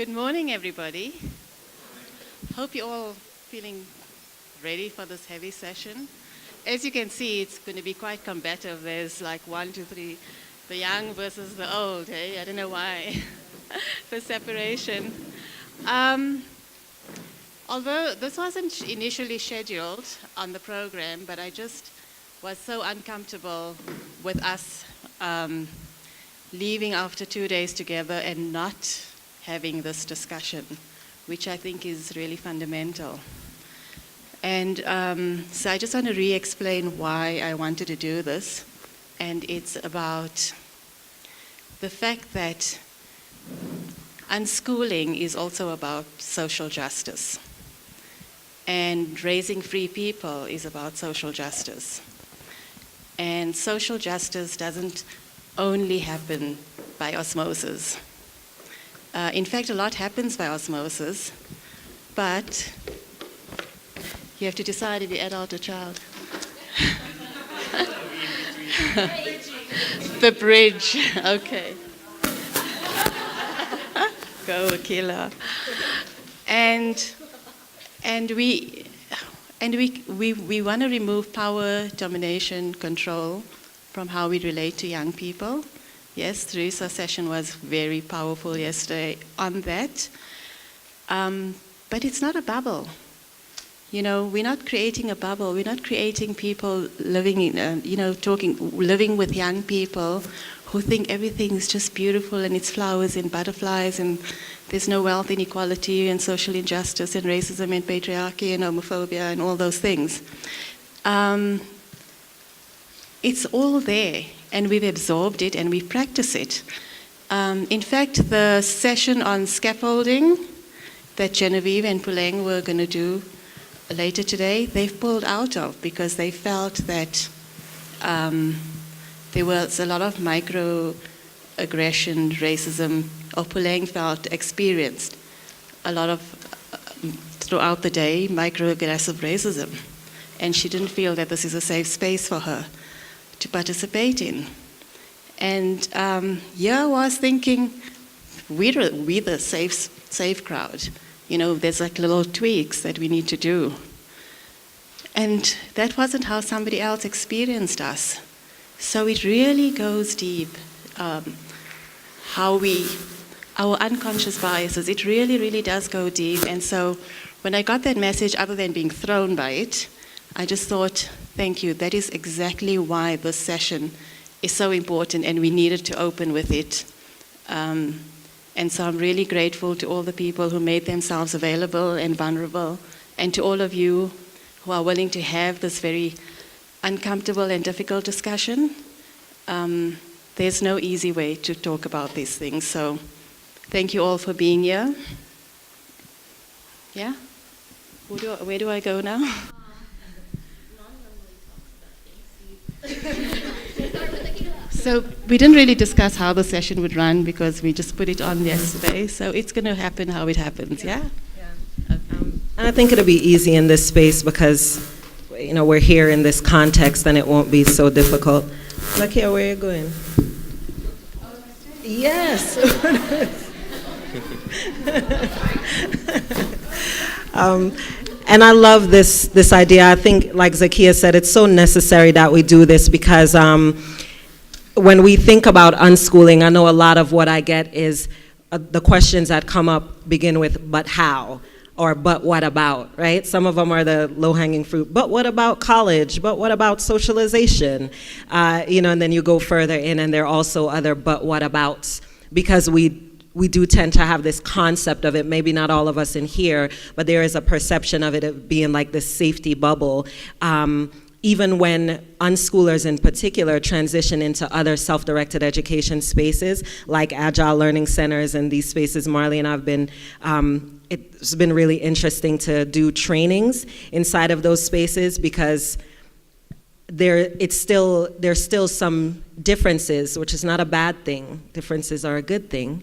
Good morning, everybody. Hope you're all feeling ready for this heavy session. As you can see, it's going to be quite combative. There's like 1, 2, 3, the young versus the old, eh? I don't know why, the separation. Although this wasn't initially scheduled on the program, but I just was so uncomfortable with us leaving after 2 days together and not having this discussion, which I think is really fundamental. And so I just want to re-explain why I wanted to do this. And it's about the fact that unschooling is also about social justice. And raising free people is about social justice. And social justice doesn't only happen by osmosis. In fact, a lot happens by osmosis, but you have to decide if you're adult or child. The bridge, okay. Go, Akilah. And we want to remove power, domination, control from how we relate to young people. Yes, Teresa's session was very powerful yesterday on that. But it's not a bubble. You know, we're not creating a bubble. We're not creating people living in, living with young people who think everything's just beautiful and it's flowers and butterflies and there's no wealth inequality and social injustice and racism and patriarchy and homophobia and all those things. It's all there, and we've absorbed it and we practice it. In fact, the session on scaffolding that Genevieve and Puleng were going to do later today, they've pulled out of because they felt that there was a lot of microaggression, racism, or Puleng felt experienced a lot of, throughout the day, microaggressive racism. And she didn't feel that this is a safe space for her to participate in. And I was thinking, we're the safe crowd. You know, there's like little tweaks that we need to do. And that wasn't how somebody else experienced us. So it really goes deep, our unconscious biases, it really, really does go deep. And so when I got that message, other than being thrown by it, I just thought, thank you, that is exactly why this session is so important and we needed to open with it. And so I'm really grateful to all the people who made themselves available and vulnerable, and to all of you who are willing to have this very uncomfortable and difficult discussion. There's no easy way to talk about these things, so thank you all for being here. Yeah? Where do I go now? So we didn't really discuss how the session would run because we just put it on yesterday. So it's going to happen how it happens, yeah? Okay. And I think it'll be easy in this space because, you know, we're here in this context and it won't be so difficult. Zakiyya, where are you going? Yes. And I love this idea. I think, like Zakiyya said, it's so necessary that we do this because when we think about unschooling, I know a lot of what I get is the questions that come up begin with, but how? Or, but what about, right? Some of them are the low-hanging fruit. But what about college? But what about socialization? And then you go further in and there are also other but what abouts, because we do tend to have this concept of it, maybe not all of us in here, but there is a perception of it being like this safety bubble. Even when unschoolers in particular transition into other self-directed education spaces, like Agile Learning Centers and these spaces Marley and I have been, it's been really interesting to do trainings inside of those spaces because there's still some differences, which is not a bad thing. Differences are a good thing.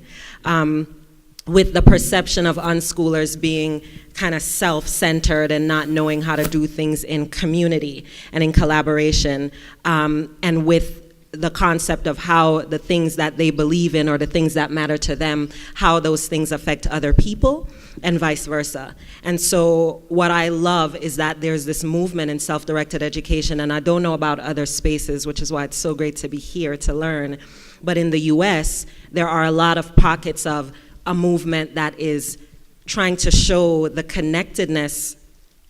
With the perception of unschoolers being kind of self-centered and not knowing how to do things in community and in collaboration, and with the concept of how the things that they believe in or the things that matter to them, how those things affect other people and vice versa. And so what I love is that there's this movement in self-directed education, and I don't know about other spaces, which is why it's so great to be here to learn, but in the US, there are a lot of pockets of a movement that is trying to show the connectedness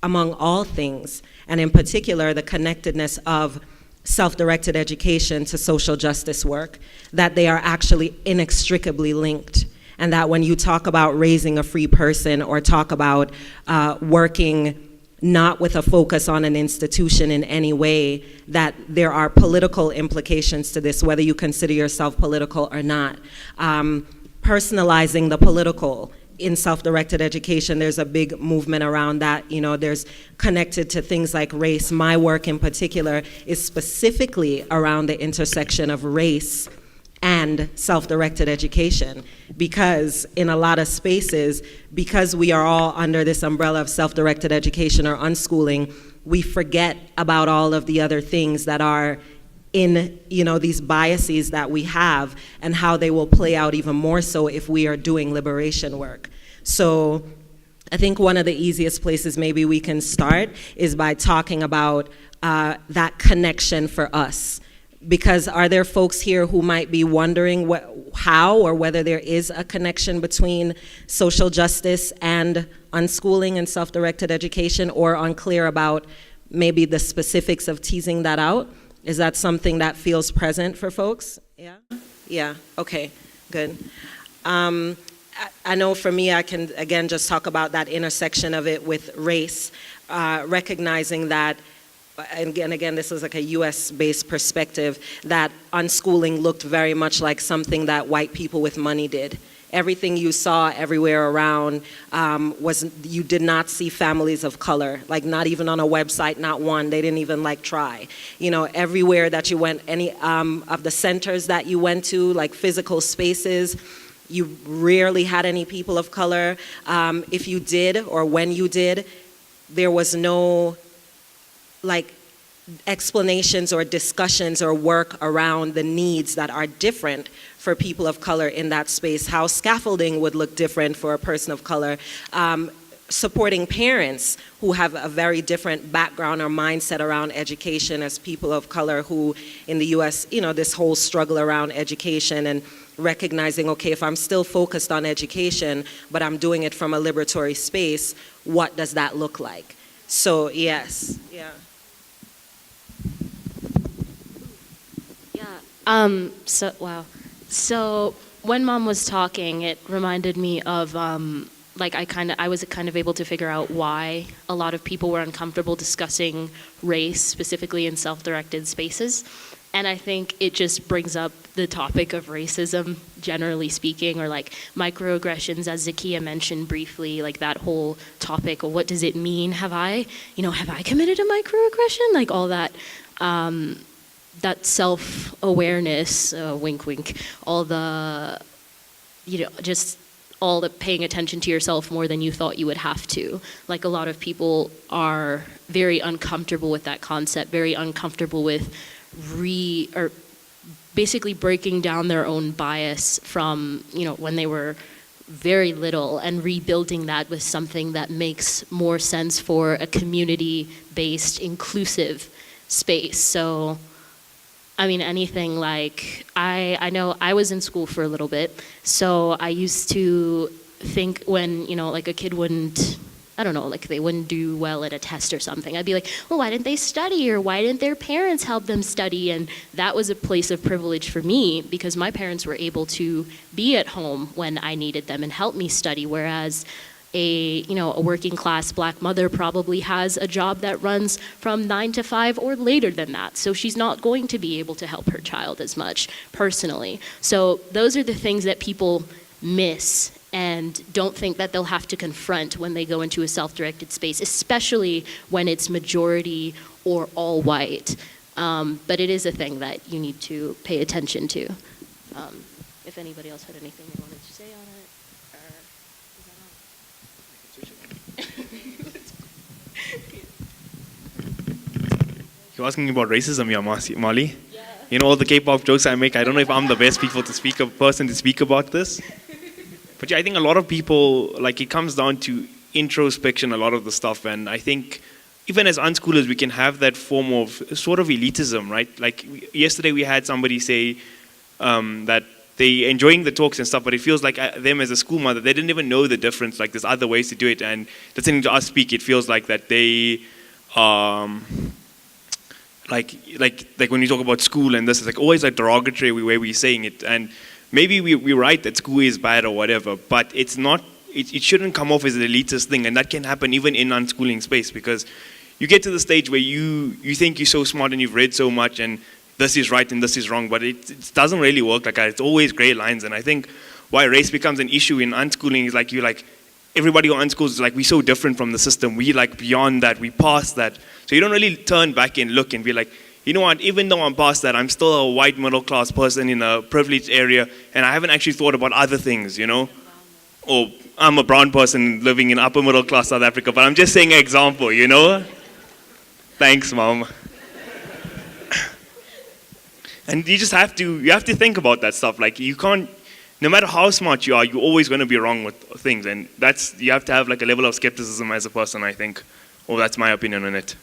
among all things, and in particular, the connectedness of self-directed education to social justice work, that they are actually inextricably linked. And that when you talk about raising a free person or talk about working not with a focus on an institution in any way, that there are political implications to this, whether you consider yourself political or not. Personalizing the political in self-directed education, there's a big movement around that. You know, there's connected to things like race. My work in particular is specifically around the intersection of race and self-directed education, because in a lot of spaces, because we are all under this umbrella of self-directed education or unschooling, we forget about all of the other things that are in, you know, these biases that we have, and how they will play out even more so if we are doing liberation work. So I think one of the easiest places maybe we can start is by talking about that connection for us. Because are there folks here who might be wondering how or whether there is a connection between social justice and unschooling and self-directed education, or unclear about maybe the specifics of teasing that out? Is that something that feels present for folks? Yeah? Yeah, okay, good. I know for me, I can, again, just talk about that intersection of it with race, recognizing that, and again, this is like a US-based perspective, that unschooling looked very much like something that white people with money did. Everything you saw everywhere around you did not see families of color, like not even on a website, not one. They didn't even like try. You know, everywhere that you went, any of the centers that you went to, like physical spaces, you rarely had any people of color. If you did, or when you did, there was no like explanations or discussions or work around the needs that are different for people of color in that space, how scaffolding would look different for a person of color, supporting parents who have a very different background or mindset around education as people of color who in the US, you know, this whole struggle around education and recognizing, okay, if I'm still focused on education, but I'm doing it from a liberatory space, what does that look like? So, yes, yeah. So when Mom was talking, it reminded me of like I was kind of able to figure out why a lot of people were uncomfortable discussing race, specifically in self-directed spaces. And I think it just brings up the topic of racism, generally speaking, or like microaggressions, as Zakiyya mentioned briefly, like that whole topic of what does it mean? Have I committed a microaggression? Like all that. That self-awareness, wink, wink, all the, just all the paying attention to yourself more than you thought you would have to. Like a lot of people are very uncomfortable with that concept, very uncomfortable with basically breaking down their own bias from, when they were very little and rebuilding that with something that makes more sense for a community-based, inclusive space. So, I mean, anything like, I know I was in school for a little bit, so I used to think when, like a kid wouldn't, I don't know, like they wouldn't do well at a test or something, I'd be like, well, why didn't they study, or why didn't their parents help them study? And that was a place of privilege for me because my parents were able to be at home when I needed them and help me study, whereas a working class black mother probably has a job that runs from 9 to 5 or later than that. So she's not going to be able to help her child as much personally. So those are the things that people miss and don't think that they'll have to confront when they go into a self-directed space, especially when it's majority or all white. But it is a thing that you need to pay attention to. If anybody else had anything they wanted to say on it. You're asking about racism, yeah, Molly? Yeah. all the K-pop jokes I make, I don't know if I'm the best person to speak about this. But yeah, I think a lot of people, like, it comes down to introspection, a lot of the stuff. And I think even as unschoolers, we can have that form of sort of elitism, right? Like yesterday we had somebody say that they enjoying the talks and stuff, but it feels like them as a school mother, they didn't even know the difference. Like there's other ways to do it. And listening to us speak, it feels like that they, like when you talk about school and this, it's like always a derogatory way we're saying it. And maybe we're right that school is bad or whatever, but it's not, it shouldn't come off as an elitist thing. And that can happen even in unschooling space, because you get to the stage where you think you're so smart and you've read so much and this is right and this is wrong, but it doesn't really work like that. It's always gray lines. And I think why race becomes an issue in unschooling is like everybody who unschools is like, we're so different from the system. We like beyond that, we past that. So you don't really turn back and look and be like, you know what, even though I'm past that, I'm still a white middle class person in a privileged area and I haven't actually thought about other things, Or I'm a brown person living in upper middle class South Africa, but I'm just saying an example, Thanks, Mom. And you just have to think about that stuff. Like you can't, no matter how smart you are, you're always going to be wrong with things. And you have to have like a level of skepticism as a person, I think. Or that's my opinion on it.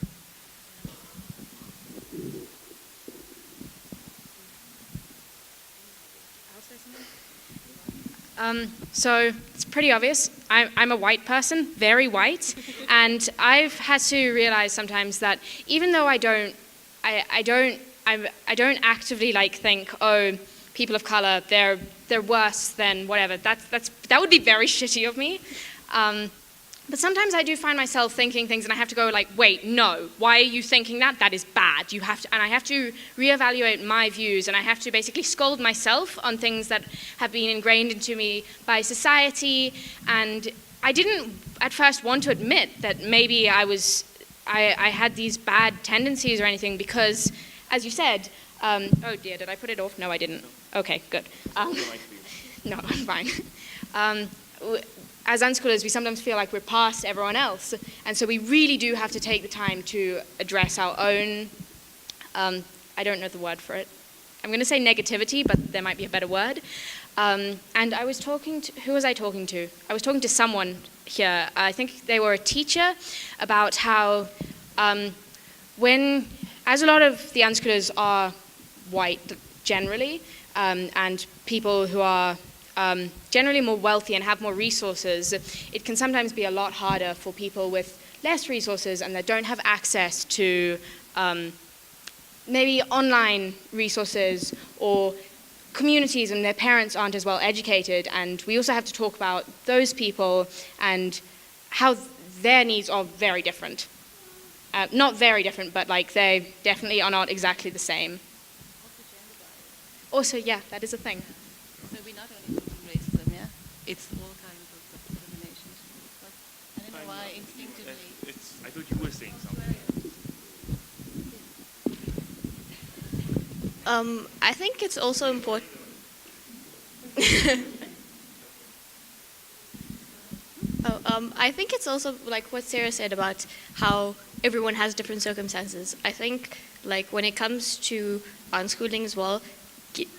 So it's pretty obvious. I'm a white person, very white, and I've had to realize sometimes that even though I don't actively like think, oh, people of color, they're worse than whatever. That would be very shitty of me. But sometimes I do find myself thinking things and I have to go like, wait, no, why are you thinking that? That is bad. And I have to reevaluate my views, and I have to basically scold myself on things that have been ingrained into me by society. And I didn't at first want to admit that maybe I had these bad tendencies or anything because, as you said, oh dear, did I put it off? No, I didn't. Okay, good. No, I'm fine. As unschoolers, we sometimes feel like we're past everyone else. And so we really do have to take the time to address our own, I don't know the word for it. I'm going to say negativity, but there might be a better word. And I was talking to, who was I talking to? I was talking to someone here. I think they were a teacher, about how as a lot of the unschoolers are white generally, and people who are generally more wealthy and have more resources, it can sometimes be a lot harder for people with less resources and that don't have access to maybe online resources or communities, and their parents aren't as well educated. And we also have to talk about those people and how their needs are very different. Not very different, but like they definitely are not exactly the same. Also, yeah, that is a thing. So we're not only talking racism, yeah? It's all kinds of discrimination. But I don't know why instinctively. I thought you were saying something. I think it's also important. I think it's also like what Sarah said about how everyone has different circumstances. I think like when it comes to unschooling as well,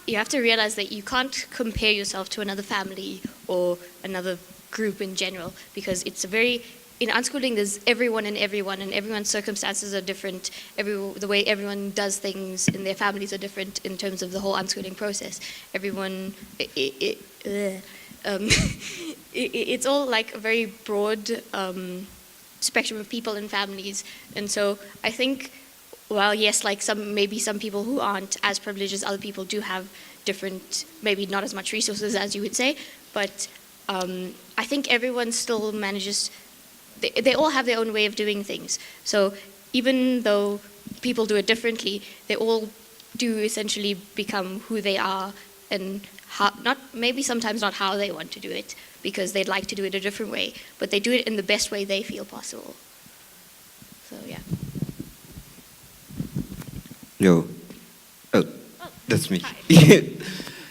you have to realize that you can't compare yourself to another family or another group in general, because it's in unschooling there's everyone and everyone's circumstances are different. The way everyone does things in their families are different in terms of the whole unschooling process. Everyone, it's all like a very broad spectrum of people and families. And so I think, well, yes, like maybe some people who aren't as privileged as other people do have different, maybe not as much resources as you would say, but I think everyone still manages, they all have their own way of doing things. So even though people do it differently, they all do essentially become who they are, and maybe sometimes not how they want to do it, because they'd like to do it a different way, but they do it in the best way they feel possible. So yeah. Yo. Oh, that's me.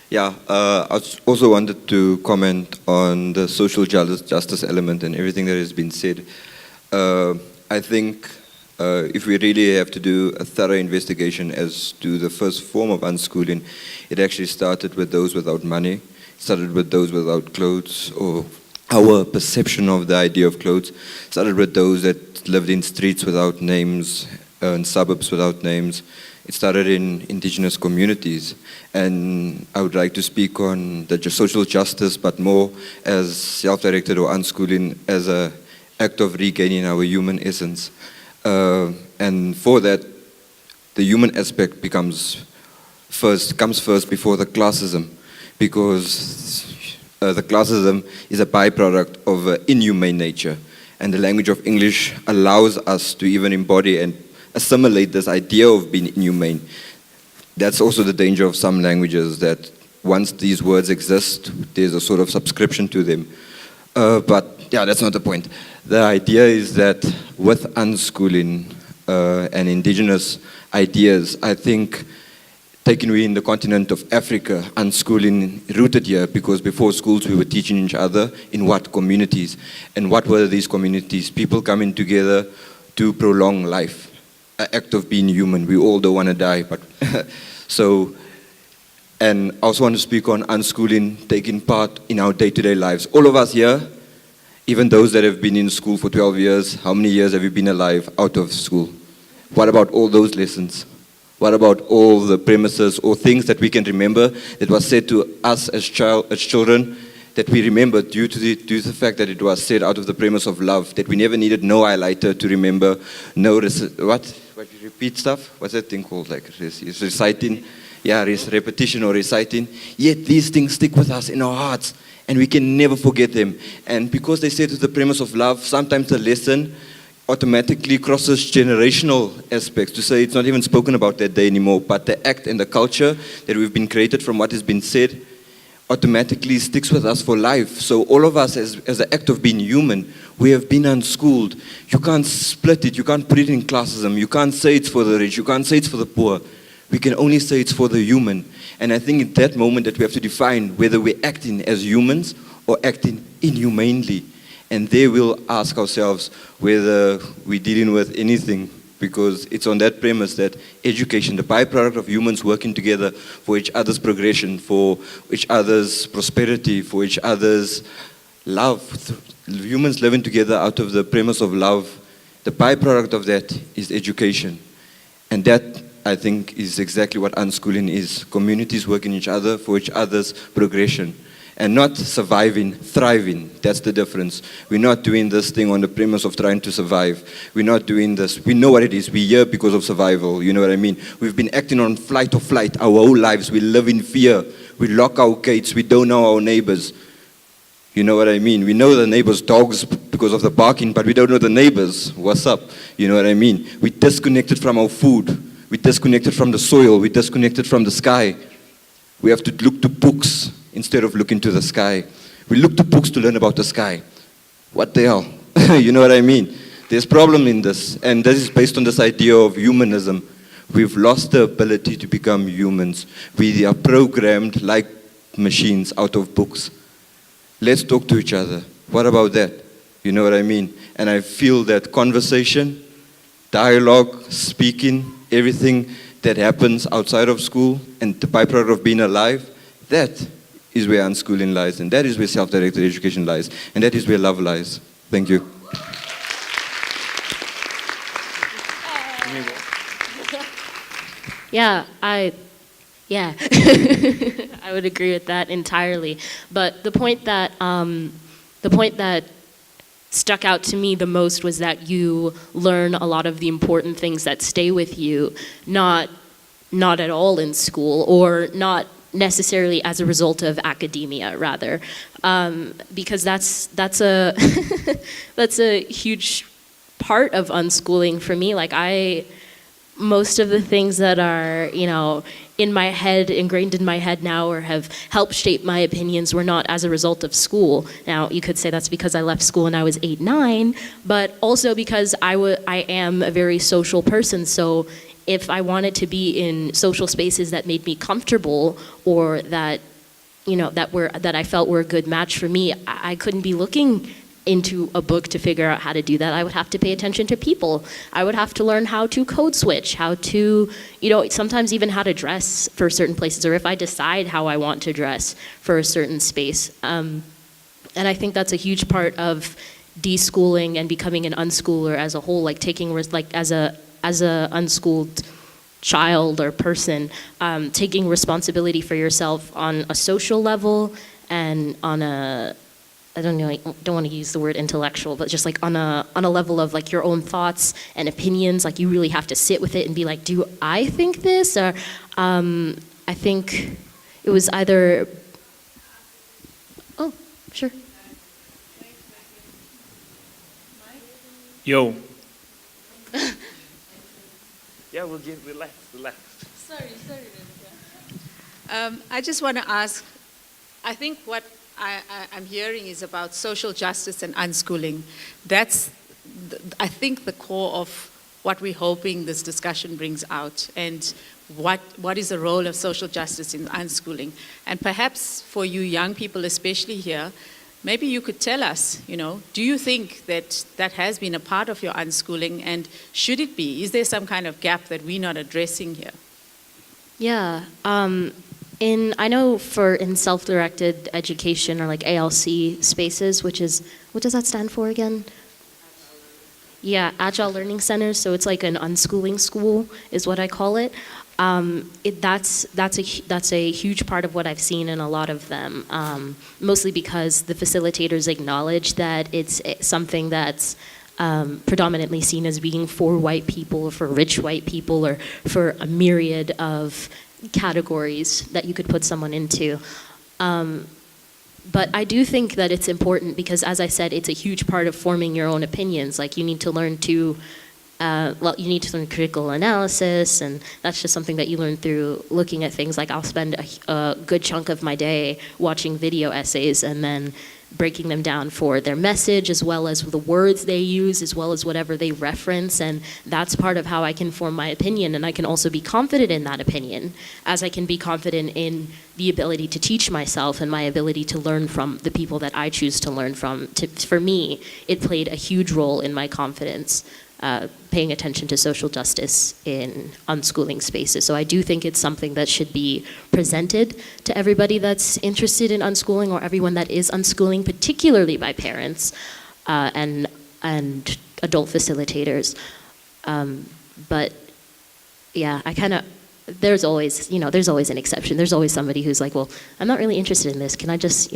Yeah, I also wanted to comment on the social justice element and everything that has been said. I think If we really have to do a thorough investigation as to the first form of unschooling, it actually started with those without money, started with those without clothes, or our perception of the idea of clothes, started with those that lived in streets without names, in suburbs without names. It started in indigenous communities, and I would like to speak on the social justice, but more as self-directed or unschooling as an act of regaining our human essence. And for that, the human aspect comes first before the classism, because the classism is a byproduct of inhumane nature, and the language of English allows us to even embody and assimilate this idea of being inhumane. That's also the danger of some languages, that once these words exist, there's a sort of subscription to them. But yeah, that's not the point. The idea is that with unschooling and indigenous ideas, I think taken we in the continent of Africa, unschooling rooted here, because before schools we were teaching each other in what communities. And what were these communities? People coming together to prolong life, an act of being human. We all don't want to die, but so, and I also want to speak on unschooling taking part in our day-to-day lives. All of us here, even those that have been in school for 12 years, how many years have you been alive out of school? What about all those lessons? What about all the premises or things that we can remember that was said to us as children, that we remember due to the fact that it was said out of the premise of love, that we never needed no highlighter to remember, no, what you repeat stuff? What's that thing called? Like reciting? Yeah, repetition or reciting. Yet these things stick with us in our hearts, and we can never forget them. And because they say to the premise of love, sometimes the lesson automatically crosses generational aspects, to say it's not even spoken about that day anymore, but the act and the culture that we've been created from what has been said automatically sticks with us for life. So all of us, as the act of being human, we have been unschooled. You can't split it, you can't put it in classism, you can't say it's for the rich, you can't say it's for the poor. We can only say it's for the human. And I think at that moment that we have to define whether we're acting as humans or acting inhumanely. And there we'll ask ourselves whether we're dealing with anything, because it's on that premise that education, the byproduct of humans working together for each other's progression, for each other's prosperity, for each other's love, humans living together out of the premise of love, the byproduct of that is education. And that, I think, is exactly what unschooling is. Communities working each other for each other's progression. And not surviving, thriving. That's the difference. We're not doing this thing on the premise of trying to survive. We're not doing this. We know what it is. We're here because of survival. You know what I mean? We've been acting on flight or flight our whole lives. We live in fear. We lock our gates. We don't know our neighbors. You know what I mean? We know the neighbors' dogs because of the barking, but we don't know the neighbors. What's up? You know what I mean? We disconnected from our food. We disconnected from the soil. We disconnected from the sky. We have to look to books instead of looking to the sky. We look to books to learn about the sky. What the hell? You know what I mean? There's problem in this, and this is based on this idea of humanism. We've lost the ability to become humans. We are programmed like machines out of books. Let's talk to each other. What about that? You know what I mean? And I feel that conversation, dialogue, speaking, everything that happens outside of school and the byproduct of being alive, that is where unschooling lies, and that is where self-directed education lies, and that is where love lies. Thank you. Yeah, I would agree with that entirely. But the point that stuck out to me the most was that you learn a lot of the important things that stay with you, not at all in school, or not necessarily as a result of academia, rather, because that's a that's a huge part of unschooling for me. Like most of the things that are, in my head, ingrained in my head now, or have helped shape my opinions, were not as a result of school. Now, you could say that's because I left school when I was 8, 9, but also because I am a very social person. So if I wanted to be in social spaces that made me comfortable, or that I felt were a good match for me, I couldn't be looking into a book to figure out how to do that. I would have to pay attention to people. I would have to learn how to code switch, how to, sometimes even how to dress for certain places, or if I decide how I want to dress for a certain space. And I think that's a huge part of deschooling and becoming an unschooler as a whole, like as a unschooled child or person, taking responsibility for yourself on a social level and on a, I don't want to use the word intellectual, but just like on a level of like your own thoughts and opinions. Like you really have to sit with it and be like, do I think this? Or I think it was either, oh, sure. Yo. Yeah, we'll relax. Sorry. I just want to ask, I think what I'm hearing is about social justice and unschooling. That's, I think, the core of what we're hoping this discussion brings out, and what is the role of social justice in unschooling. And perhaps for you young people, especially here, maybe you could tell us, do you think that that has been a part of your unschooling, and should it be? Is there some kind of gap that we're not addressing here? Yeah. I know in self-directed education or like ALC spaces, which is, what does that stand for again? Yeah, Agile Learning Centers. So it's like an unschooling school is what I call it. That's a huge part of what I've seen in a lot of them, mostly because the facilitators acknowledge that it's something that's predominantly seen as being for white people, or for rich white people, or for a myriad of categories that you could put someone into. But I do think that it's important because, as I said, it's a huge part of forming your own opinions. Like you need to learn you need to learn critical analysis, and that's just something that you learn through looking at things. Like I'll spend a good chunk of my day watching video essays and then breaking them down for their message, as well as the words they use, as well as whatever they reference, and that's part of how I can form my opinion, and I can also be confident in that opinion, as I can be confident in the ability to teach myself and my ability to learn from the people that I choose to learn from. For me, it played a huge role in my confidence, paying attention to social justice in unschooling spaces. So I do think it's something that should be presented to everybody that's interested in unschooling, or everyone that is unschooling, particularly by parents and adult facilitators. But yeah, there's always an exception. There's always somebody who's like, well, I'm not really interested in this. Can I just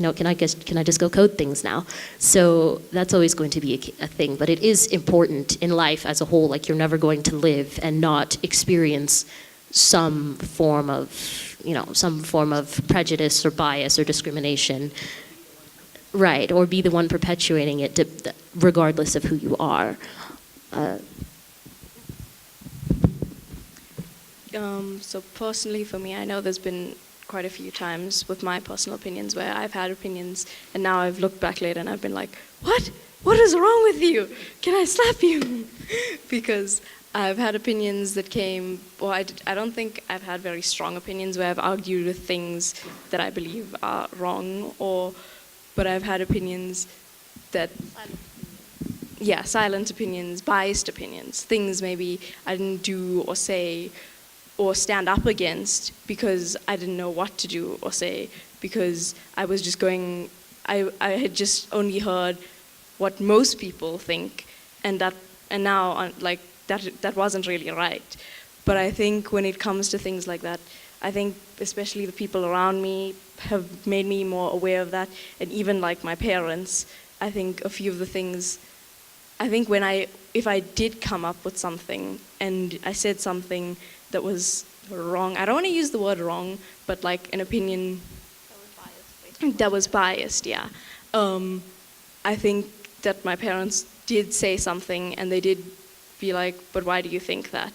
go code things now? So that's always going to be a thing. But it is important in life as a whole. Like you're never going to live and not experience some form of prejudice or bias or discrimination, right? Or be the one perpetuating it, regardless of who you are. So personally for me, I know there's been quite a few times with my personal opinions where I've had opinions and now I've looked back later and I've been like, what? What is wrong with you? Can I slap you? Because I've had opinions that came, or I don't think I've had very strong opinions where I've argued with things that I believe are wrong, but I've had opinions that, silent opinions, biased opinions, things maybe I didn't do or say or stand up against because I didn't know what to do or say, because I was just I had just only heard what most people think, and now that wasn't really right. But I think when it comes to things like that, I think especially the people around me have made me more aware of that, and even like my parents, I think a few of the things, I think if I did come up with something and I said something that was wrong, I don't want to use the word wrong, but like an opinion that was biased, yeah. I think that my parents did say something and they did be like, but why do you think that?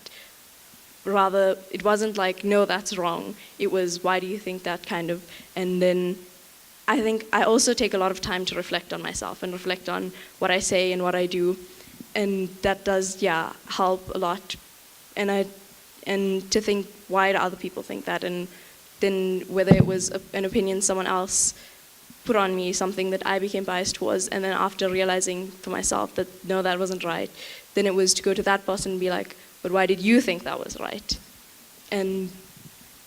Rather, it wasn't like, no, that's wrong. It was, why do you think that, kind of? And then I think I also take a lot of time to reflect on myself and reflect on what I say and what I do. And that does, help a lot. And to think, why do other people think that? And then whether it was an opinion someone else put on me something that I became biased towards, and then after realizing for myself that no, that wasn't right, then it was to go to that person and be like, but why did you think that was right? And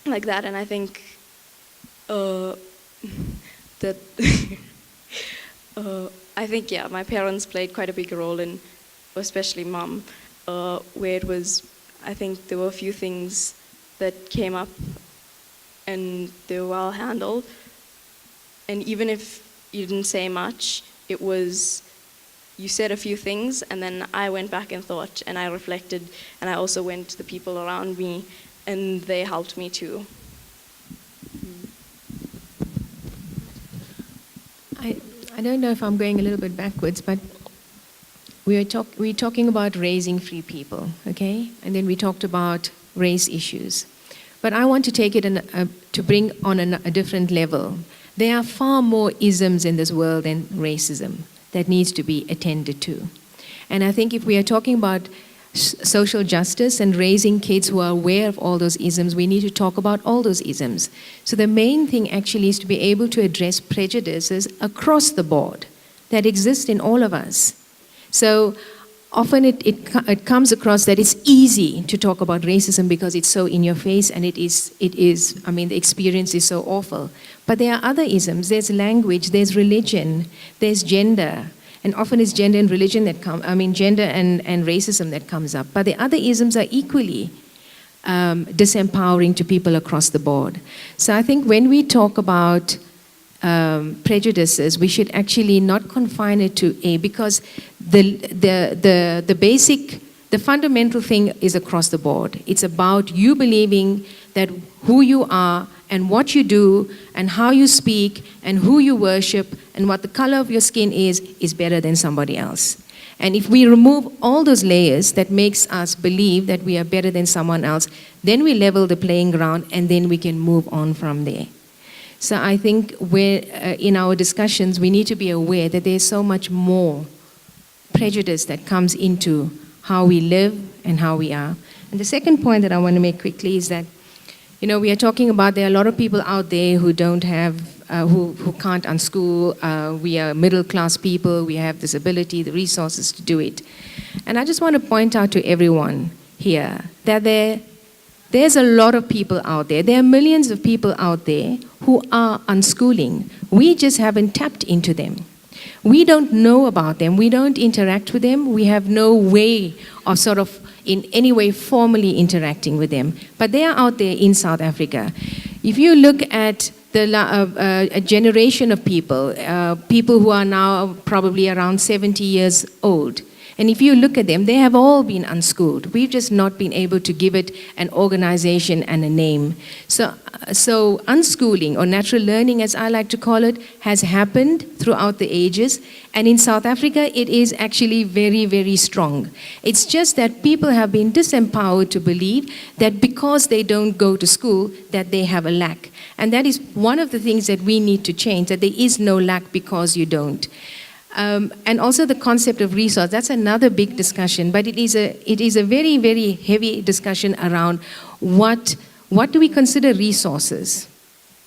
like that, and I think that I think, yeah, my parents played quite a big role in, especially mom, where it was, I think there were a few things that came up and they were well handled. And even if you didn't say much, it was, you said a few things, and then I went back and thought, and I reflected, and I also went to the people around me, and they helped me too. I don't know if I'm going a little bit backwards, but we're talking about raising free people, okay? And then we talked about race issues. But I want to take it to bring on a different level. There are far more isms in this world than racism that needs to be attended to. And I think if we are talking about social justice and raising kids who are aware of all those isms, we need to talk about all those isms. So the main thing actually is to be able to address prejudices across the board that exist in all of us. So often it comes across that it's easy to talk about racism because it's so in your face, and it is, I mean, the experience is so awful. But there are other isms. There's language, there's religion, there's gender. And often it's gender and religion that gender and racism that comes up. But the other isms are equally disempowering to people across the board. So I think when we talk about prejudices, we should actually not confine it to because the basic, the fundamental thing is across the board. It's about you believing that who you are and what you do and how you speak and who you worship and what the color of your skin is better than somebody else. And if we remove all those layers that makes us believe that we are better than someone else, then we level the playing ground and then we can move on from there. So I think in our discussions, we need to be aware that there's so much more prejudice that comes into how we live and how we are. And the second point that I want to make quickly is that, we are talking about there are a lot of people out there who don't have, who can't unschool. We are middle class people. We have this ability, the resources to do it. And I just want to point out to everyone here that there's a lot of people out there. There are millions of people out there who are unschooling. We just haven't tapped into them. We don't know about them. We don't interact with them. We have no way of sort of in any way formally interacting with them. But they are out there in South Africa. If you look at a generation of people, people who are now probably around 70 years old, and if you look at them, they have all been unschooled. We've just not been able to give it an organization and a name. So unschooling, or natural learning as I like to call it, has happened throughout the ages. And in South Africa, it is actually very, very strong. It's just that people have been disempowered to believe that because they don't go to school, that they have a lack. And that is one of the things that we need to change, that there is no lack because you don't. And also the concept of resource, that's another big discussion, but it is a very, very heavy discussion around what do we consider resources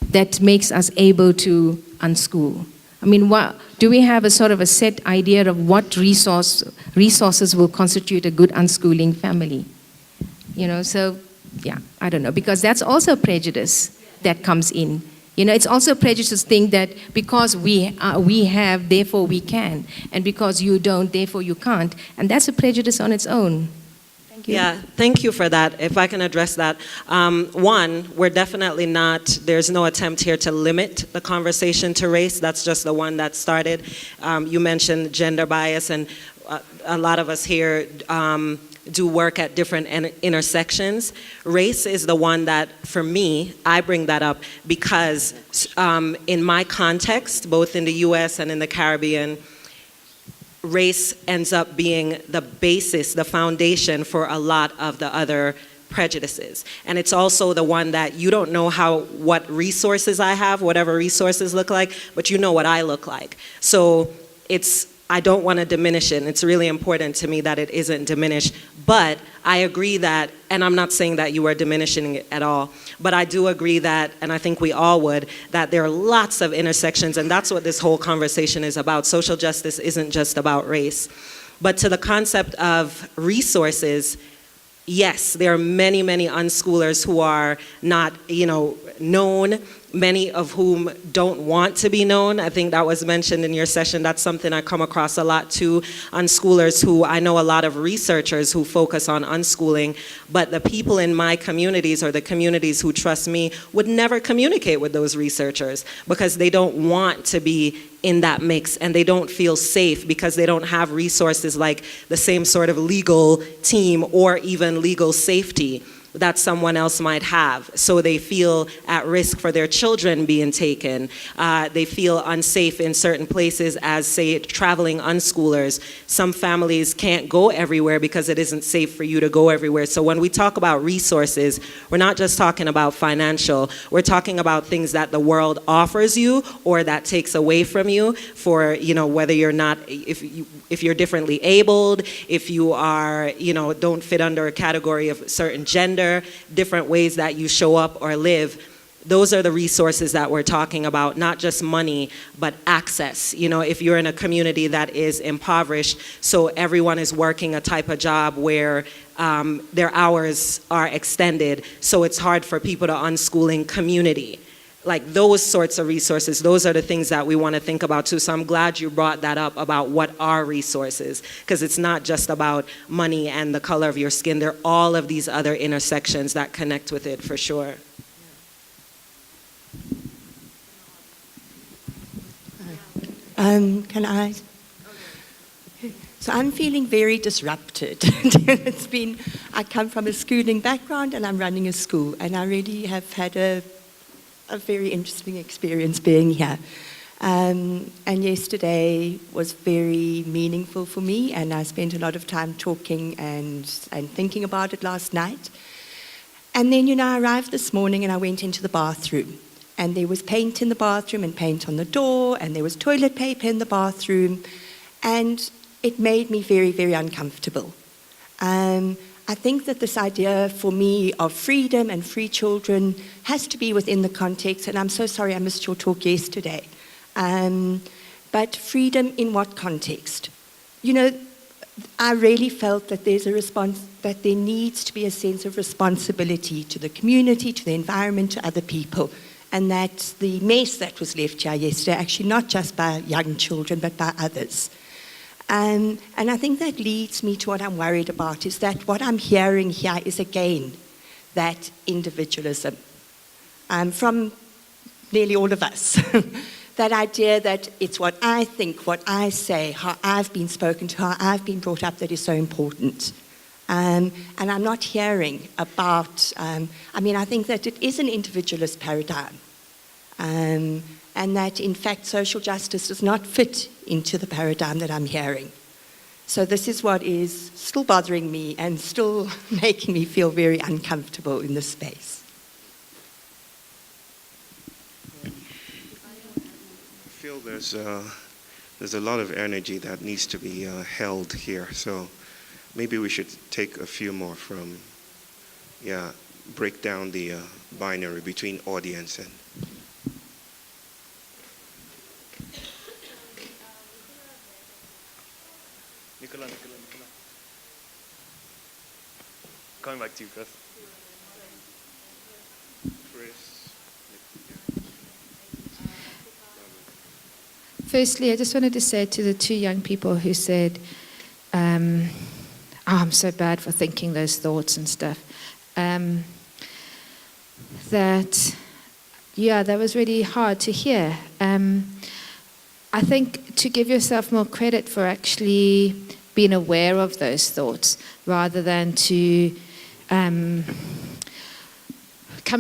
that makes us able to unschool? I mean, do we have a sort of a set idea of what resources will constitute a good unschooling family? So yeah, I don't know, because that's also prejudice that comes in. It's also a prejudiced thing that because we have, therefore we can, and because you don't, therefore you can't, and that's a prejudice on its own. Thank you. Yeah, thank you for that. If I can address that. One, we're definitely not, there's no attempt here to limit the conversation to race. That's just the one that started. You mentioned gender bias, and a lot of us here do work at different intersections. Race is the one that, for me, I bring that up because in my context, both in the US and in the Caribbean, race ends up being the basis, the foundation for a lot of the other prejudices. And it's also the one that you don't know what resources I have, whatever resources look like, but you know what I look like. So it's I don't want to diminish it, and it's really important to me that it isn't diminished, but I agree that, and I'm not saying that you are diminishing it at all, but I do agree that, and I think we all would, that there are lots of intersections, and that's what this whole conversation is about. Social justice isn't just about race. But to the concept of resources, yes, there are many, many unschoolers who are not, known, many of whom don't want to be known. I think that was mentioned in your session. That's something I come across a lot too. Unschoolers who, I know a lot of researchers who focus on unschooling, but the people in my communities or the communities who trust me would never communicate with those researchers because they don't want to be in that mix and they don't feel safe because they don't have resources like the same sort of legal team or even legal safety that someone else might have. So they feel at risk for their children being taken. They feel unsafe in certain places as, say, traveling unschoolers. Some families can't go everywhere because it isn't safe for you to go everywhere. So when we talk about resources, we're not just talking about financial. We're talking about things that the world offers you or that takes away from you for, whether you're not, if you're differently abled, if you are, don't fit under a category of certain gender, different ways that you show up or live. Those are the resources that we're talking about, not just money, but access. If you're in a community that is impoverished, so everyone is working a type of job where their hours are extended, so it's hard for people to unschooling community. Like those sorts of resources, those are the things that we want to think about too. So I'm glad you brought that up about what are resources, because it's not just about money and the color of your skin. There are all of these other intersections that connect with it for sure. Can I? So I'm feeling very disrupted. I come from a schooling background and I'm running a school, and I really have had a very interesting experience being here. And yesterday was very meaningful for me, and I spent a lot of time talking and thinking about it last night. And then, I arrived this morning and I went into the bathroom, and there was paint in the bathroom and paint on the door, and there was toilet paper in the bathroom, and it made me very, very uncomfortable. I think that this idea for me of freedom and free children has to be within the context, and I'm so sorry I missed your talk yesterday. But freedom in what context? I really felt that there's a response, that there needs to be a sense of responsibility to the community, to the environment, to other people, and that the mess that was left here yesterday, actually not just by young children, but by others. And I think that leads me to what I'm worried about, is that what I'm hearing here is again that individualism from nearly all of us. That idea that it's what I think, what I say, how I've been spoken to, how I've been brought up that is so important. And I'm not hearing about, I think that it is an individualist paradigm. And that, in fact, social justice does not fit into the paradigm that I'm hearing. So this is what is still bothering me and still making me feel very uncomfortable in this space. I feel there's a lot of energy that needs to be held here. So maybe we should take a few more from, break down the binary between audience and... Nicola. Coming back to you, Chris. Firstly, I just wanted to say to the two young people who said, I'm so bad for thinking those thoughts and stuff, that was really hard to hear. I think to give yourself more credit for actually being aware of those thoughts rather than to come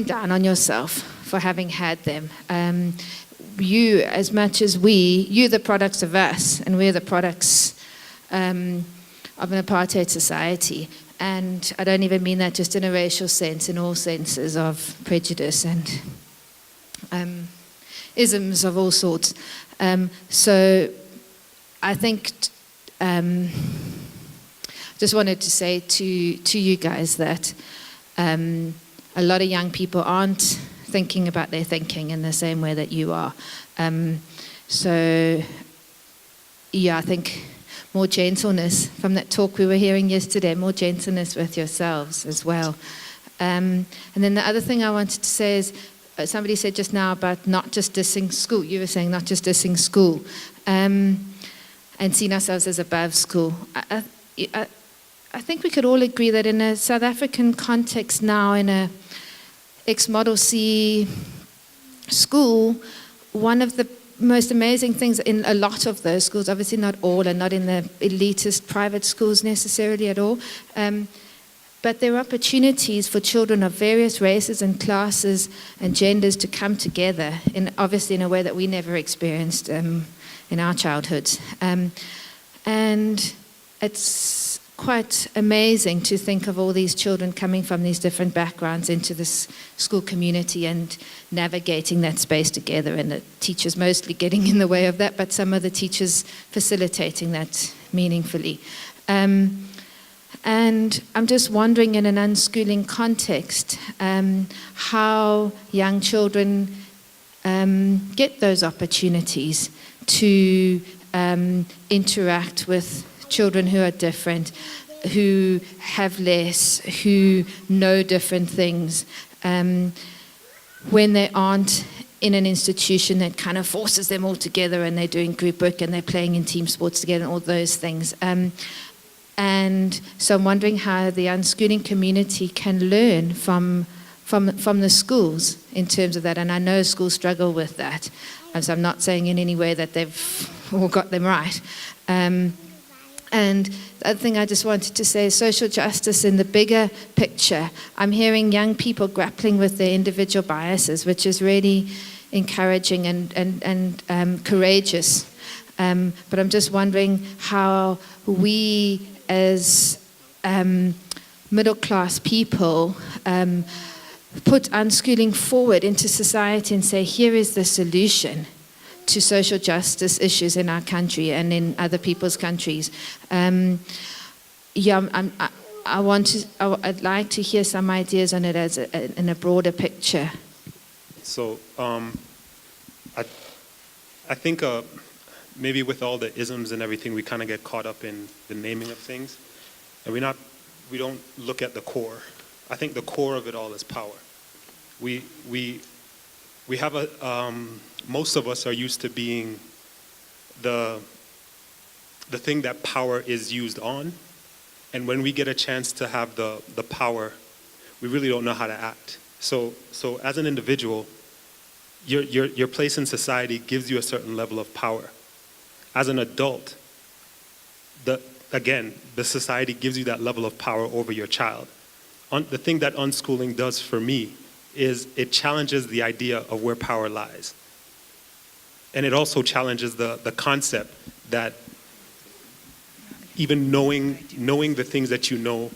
down on yourself for having had them. You, as much as you're the products of us, and we're the products of an apartheid society. And I don't even mean that just in a racial sense, in all senses of prejudice and isms of all sorts. So I think just wanted to say to you guys that a lot of young people aren't thinking about their thinking in the same way that you are. So, yeah, I think more gentleness from that talk we were hearing yesterday, more gentleness with yourselves as well. And then the other thing I wanted to say is, somebody said just now about not just dissing school. You were saying not just dissing school, and seeing ourselves as above school. I think we could all agree that in a South African context now, in a ex-Model C school, one of the most amazing things in a lot of those schools, obviously not all and not in the elitist private schools necessarily at all, but there are opportunities for children of various races and classes and genders to come together, obviously in a way that we never experienced in our childhoods. And it's quite amazing to think of all these children coming from these different backgrounds into this school community and navigating that space together, and the teachers mostly getting in the way of that, but some of the teachers facilitating that meaningfully. And I'm just wondering, in an unschooling context, how young children get those opportunities to interact with children who are different, who have less, who know different things, when they aren't in an institution that kind of forces them all together and they're doing group work and they're playing in team sports together and all those things. And so I'm wondering how the unschooling community can learn from the schools in terms of that. And I know schools struggle with that. So I'm not saying in any way that they've all got them right. And the other thing I just wanted to say is social justice in the bigger picture. I'm hearing young people grappling with their individual biases, which is really encouraging and courageous. But I'm just wondering how we as middle-class people put unschooling forward into society and say, here is the solution to social justice issues in our country and in other people's countries. I'd like to hear some ideas on it as in a broader picture. So I think maybe with all the isms and everything, we kind of get caught up in the naming of things, and we don't look at the core. I think the core of it all is power. We have most of us are used to being the thing that power is used on, and when we get a chance to have the power, we really don't know how to act. So as an individual, your place in society gives you a certain level of power. As an adult, the society gives you that level of power over your child. The thing that unschooling does for me is it challenges the idea of where power lies. And it also challenges the concept that even knowing the things that you know,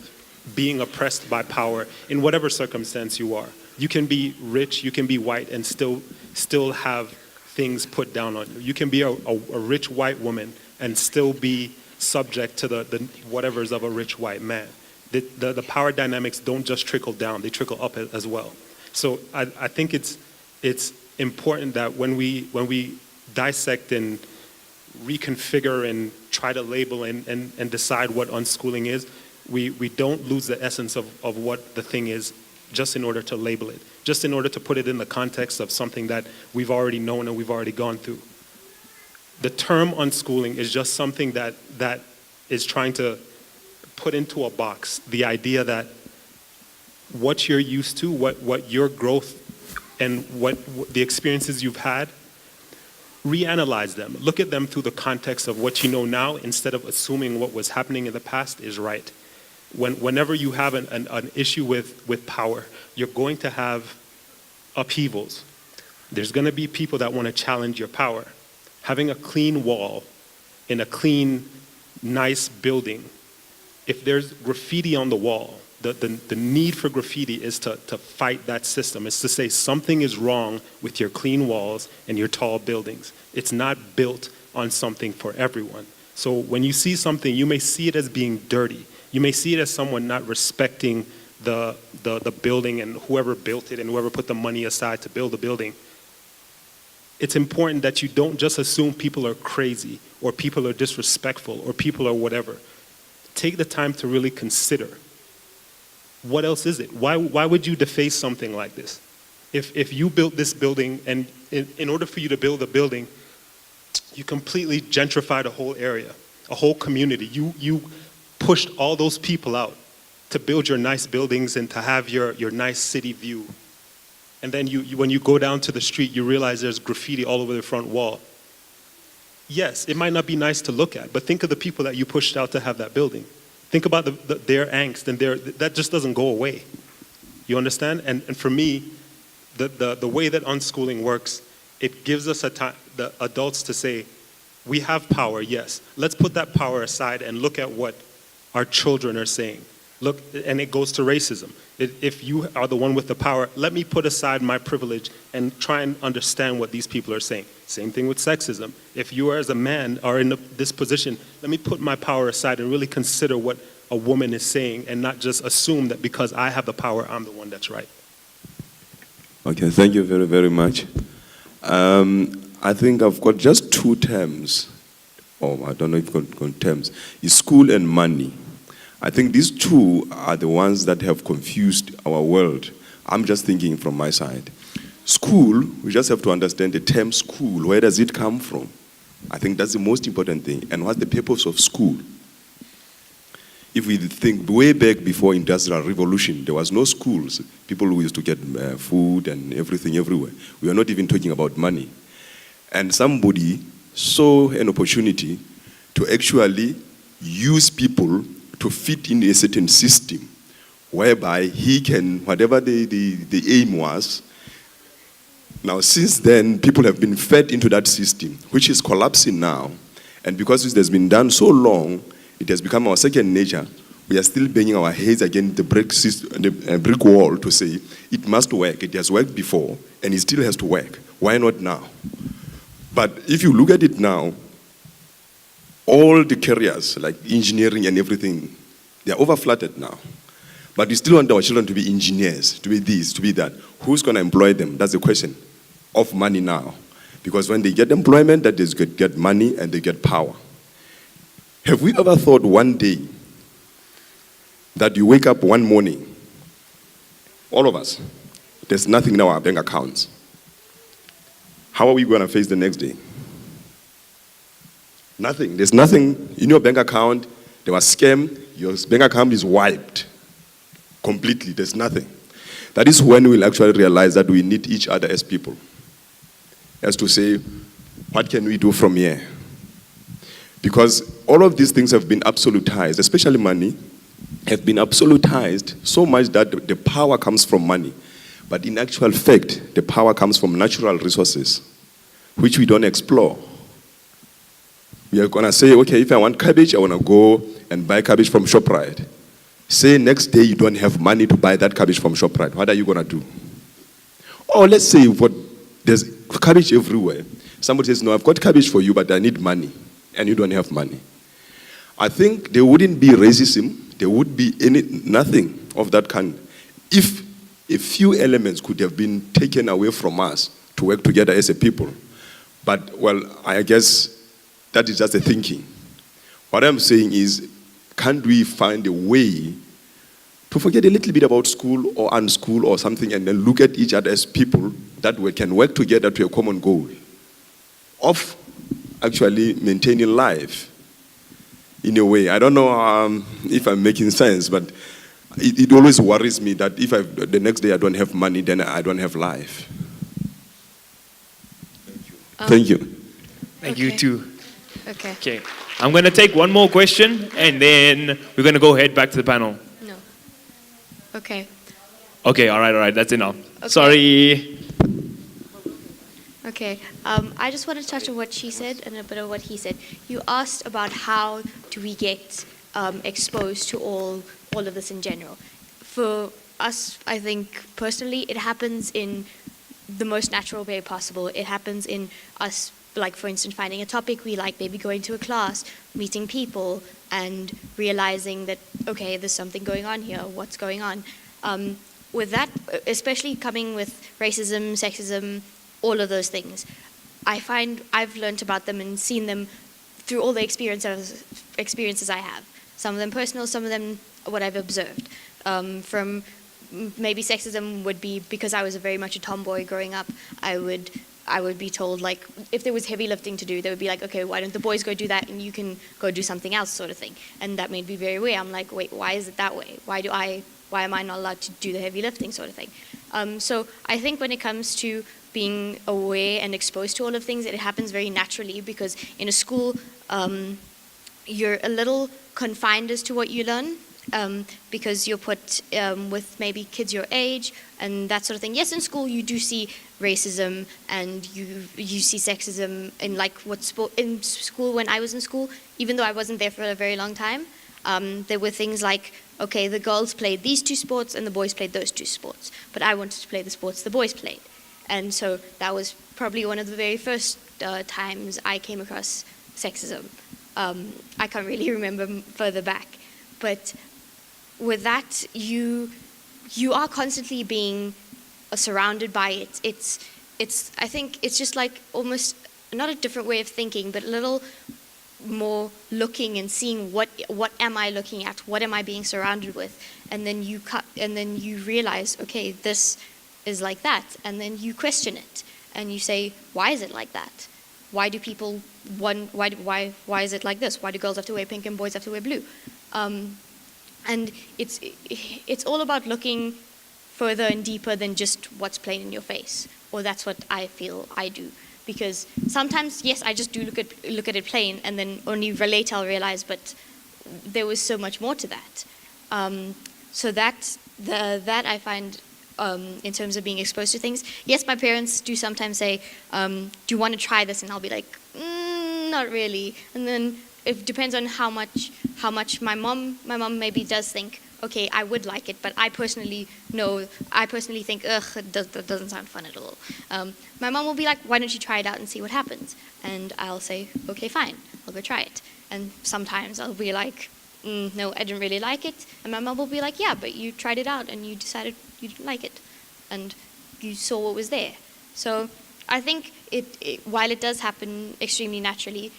being oppressed by power in whatever circumstance you are. You can be rich, you can be white, and still have things put down on you. You can be a rich white woman and still be subject to the whatevers of a rich white man. The power dynamics don't just trickle down, they trickle up as well. So I think it's important that when we dissect and reconfigure and try to label and decide what unschooling is, we don't lose the essence of what the thing is just in order to label it, just in order to put it in the context of something that we've already known and we've already gone through. The term unschooling is just something that is trying to put into a box the idea that what you're used to, what your growth and what the experiences you've had, reanalyze them. Look at them through the context of what you know now instead of assuming what was happening in the past is right. Whenever you have an issue with power, you're going to have upheavals. There's going to be people that want to challenge your power. Having a clean wall in a clean, nice building, if there's graffiti on the wall, the need for graffiti is to fight that system. It's to say something is wrong with your clean walls and your tall buildings. It's not built on something for everyone. So when you see something, you may see it as being dirty. You may see it as someone not respecting the building and whoever built it and whoever put the money aside to build the building. It's important that you don't just assume people are crazy or people are disrespectful or people are whatever. Take the time to really consider, what else is it? Why would you deface something like this? If you built this building and in order for you to build a building, you completely gentrified a whole area, a whole community. You pushed all those people out to build your nice buildings and to have your nice city view. And then when you go down to the street, you realize there's graffiti all over the front wall. Yes, it might not be nice to look at, but think of the people that you pushed out to have that building. Think about their angst, and that just doesn't go away. You understand? And for me, the way that unschooling works, it gives us the adults to say, we have power, yes. Let's put that power aside and look at what our children are saying. Look, and it goes to racism. If you are the one with the power, let me put aside my privilege and try and understand what these people are saying. Same thing with sexism. If you as a man are in this position, let me put my power aside and really consider what a woman is saying and not just assume that because I have the power, I'm the one that's right. Okay, thank you very, very much. I think I've got just two terms. Oh, I don't know if I've got terms. It's school and money. I think these two are the ones that have confused our world. I'm just thinking from my side. School, we just have to understand the term school. Where does it come from? I think that's the most important thing. And what's the purpose of school? If we think way back before Industrial Revolution, there was no schools. People who used to get food and everything everywhere. We are not even talking about money. And somebody saw an opportunity to actually use people to fit in a certain system whereby he can, whatever the aim was. Now, since then, people have been fed into that system, which is collapsing now. And because it has been done so long, it has become our second nature. We are still banging our heads against the brick wall to say, it must work. It has worked before, and it still has to work. Why not now? But if you look at it now, all the careers, like engineering and everything, they are overflooded now. But we still want our children to be engineers, to be this, to be that. Who's going to employ them? That's the question of money now. Because when they get employment, that they get money and they get power. Have we ever thought one day that you wake up one morning, all of us, there's nothing in our bank accounts? How are we going to face the next day? Nothing. There's nothing in your bank account. There was scam. Your bank account is wiped completely. There's nothing. That is when we'll actually realize that we need each other as people. As to say, what can we do from here? Because all of these things have been absolutized, especially money, have been absolutized so much that the power comes from money. But in actual fact, the power comes from natural resources, which we don't explore. We are going to say, okay, if I want cabbage, I want to go and buy cabbage from ShopRite. Say next day you don't have money to buy that cabbage from ShopRite. What are you going to do? Or let's say there's cabbage everywhere. Somebody says, no, I've got cabbage for you, but I need money. And you don't have money. I think there wouldn't be racism. There would be nothing of that kind if a few elements could have been taken away from us to work together as a people. But, well, I guess that is just a thinking. What I'm saying is, can't we find a way to forget a little bit about school or unschool or something and then look at each other as people that we can work together to a common goal of actually maintaining life in a way. I don't know if I'm making sense, but it always worries me that if the next day I don't have money, then I don't have life. Thank you. Thank you too. Okay. Okay. I'm going to take one more question, and then we're going to go head back to the panel. No. Okay. Okay, all right, that's enough. Okay. Sorry. Okay. I just want to touch on what she said and a bit of what he said. You asked about how do we get exposed to all of this in general. For us, I think, personally, it happens in the most natural way possible. It happens in us like for instance, finding a topic we like, maybe going to a class, meeting people, and realizing that, okay, there's something going on here, what's going on? With that, especially coming with racism, sexism, all of those things, I find I've learned about them and seen them through all the experiences I have. Some of them personal, some of them what I've observed. From maybe sexism would be because I was very much a tomboy growing up, I would be told, like, if there was heavy lifting to do, they would be like, okay, why don't the boys go do that and you can go do something else, sort of thing. And that made me very weird. I'm like, wait, why is it that way? Why am I not allowed to do the heavy lifting, sort of thing? So I think when it comes to being aware and exposed to all of things, it happens very naturally, because in a school, you're a little confined as to what you learn. Because you're put with maybe kids your age and that sort of thing. Yes, in school you do see racism and you see sexism in like in school. When I was in school, even though I wasn't there for a very long time, there were things like, okay, the girls played these two sports and the boys played those two sports, but I wanted to play the sports the boys played. And so that was probably one of the very first times I came across sexism. I can't really remember further back, but with that, you are constantly being surrounded by it. I think it's just like almost not a different way of thinking, but a little more looking and seeing what am I looking at, what am I being surrounded with, and then you realize, okay, this is like that, and then you question it and you say, why is it like that? Why do people why is it like this? Why do girls have to wear pink and boys have to wear blue? And it's all about looking further and deeper than just what's plain in your face, or that's what I feel I do. Because sometimes, yes, I just do look at it plain, and then only later I'll realize, but there was so much more to that. So that I find in terms of being exposed to things. Yes, my parents do sometimes say, "Do you want to try this?" And I'll be like, "Not really." And then it depends on how much my mom maybe does think, okay, I would like it, but I personally think, that doesn't sound fun at all. My mom will be like, why don't you try it out and see what happens? And I'll say, okay, fine, I'll go try it. And sometimes I'll be like, no, I didn't really like it. And my mom will be like, yeah, but you tried it out and you decided you didn't like it. And you saw what was there. So I think while it does happen extremely naturally,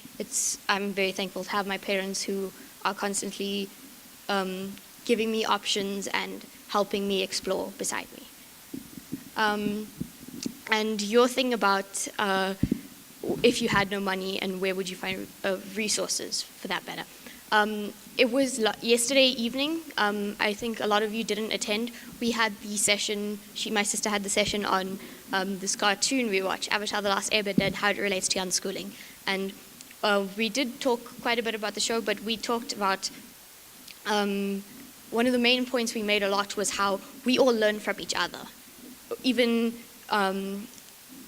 I'm very thankful to have my parents who are constantly giving me options and helping me explore beside me. And your thing about if you had no money and where would you find resources for that matter. It was yesterday evening. I think a lot of you didn't attend. We had the session, my sister had the session on this cartoon we watch, Avatar: The Last Airbender, and how it relates to unschooling. And we did talk quite a bit about the show, but we talked about one of the main points we made a lot was how we all learn from each other. Even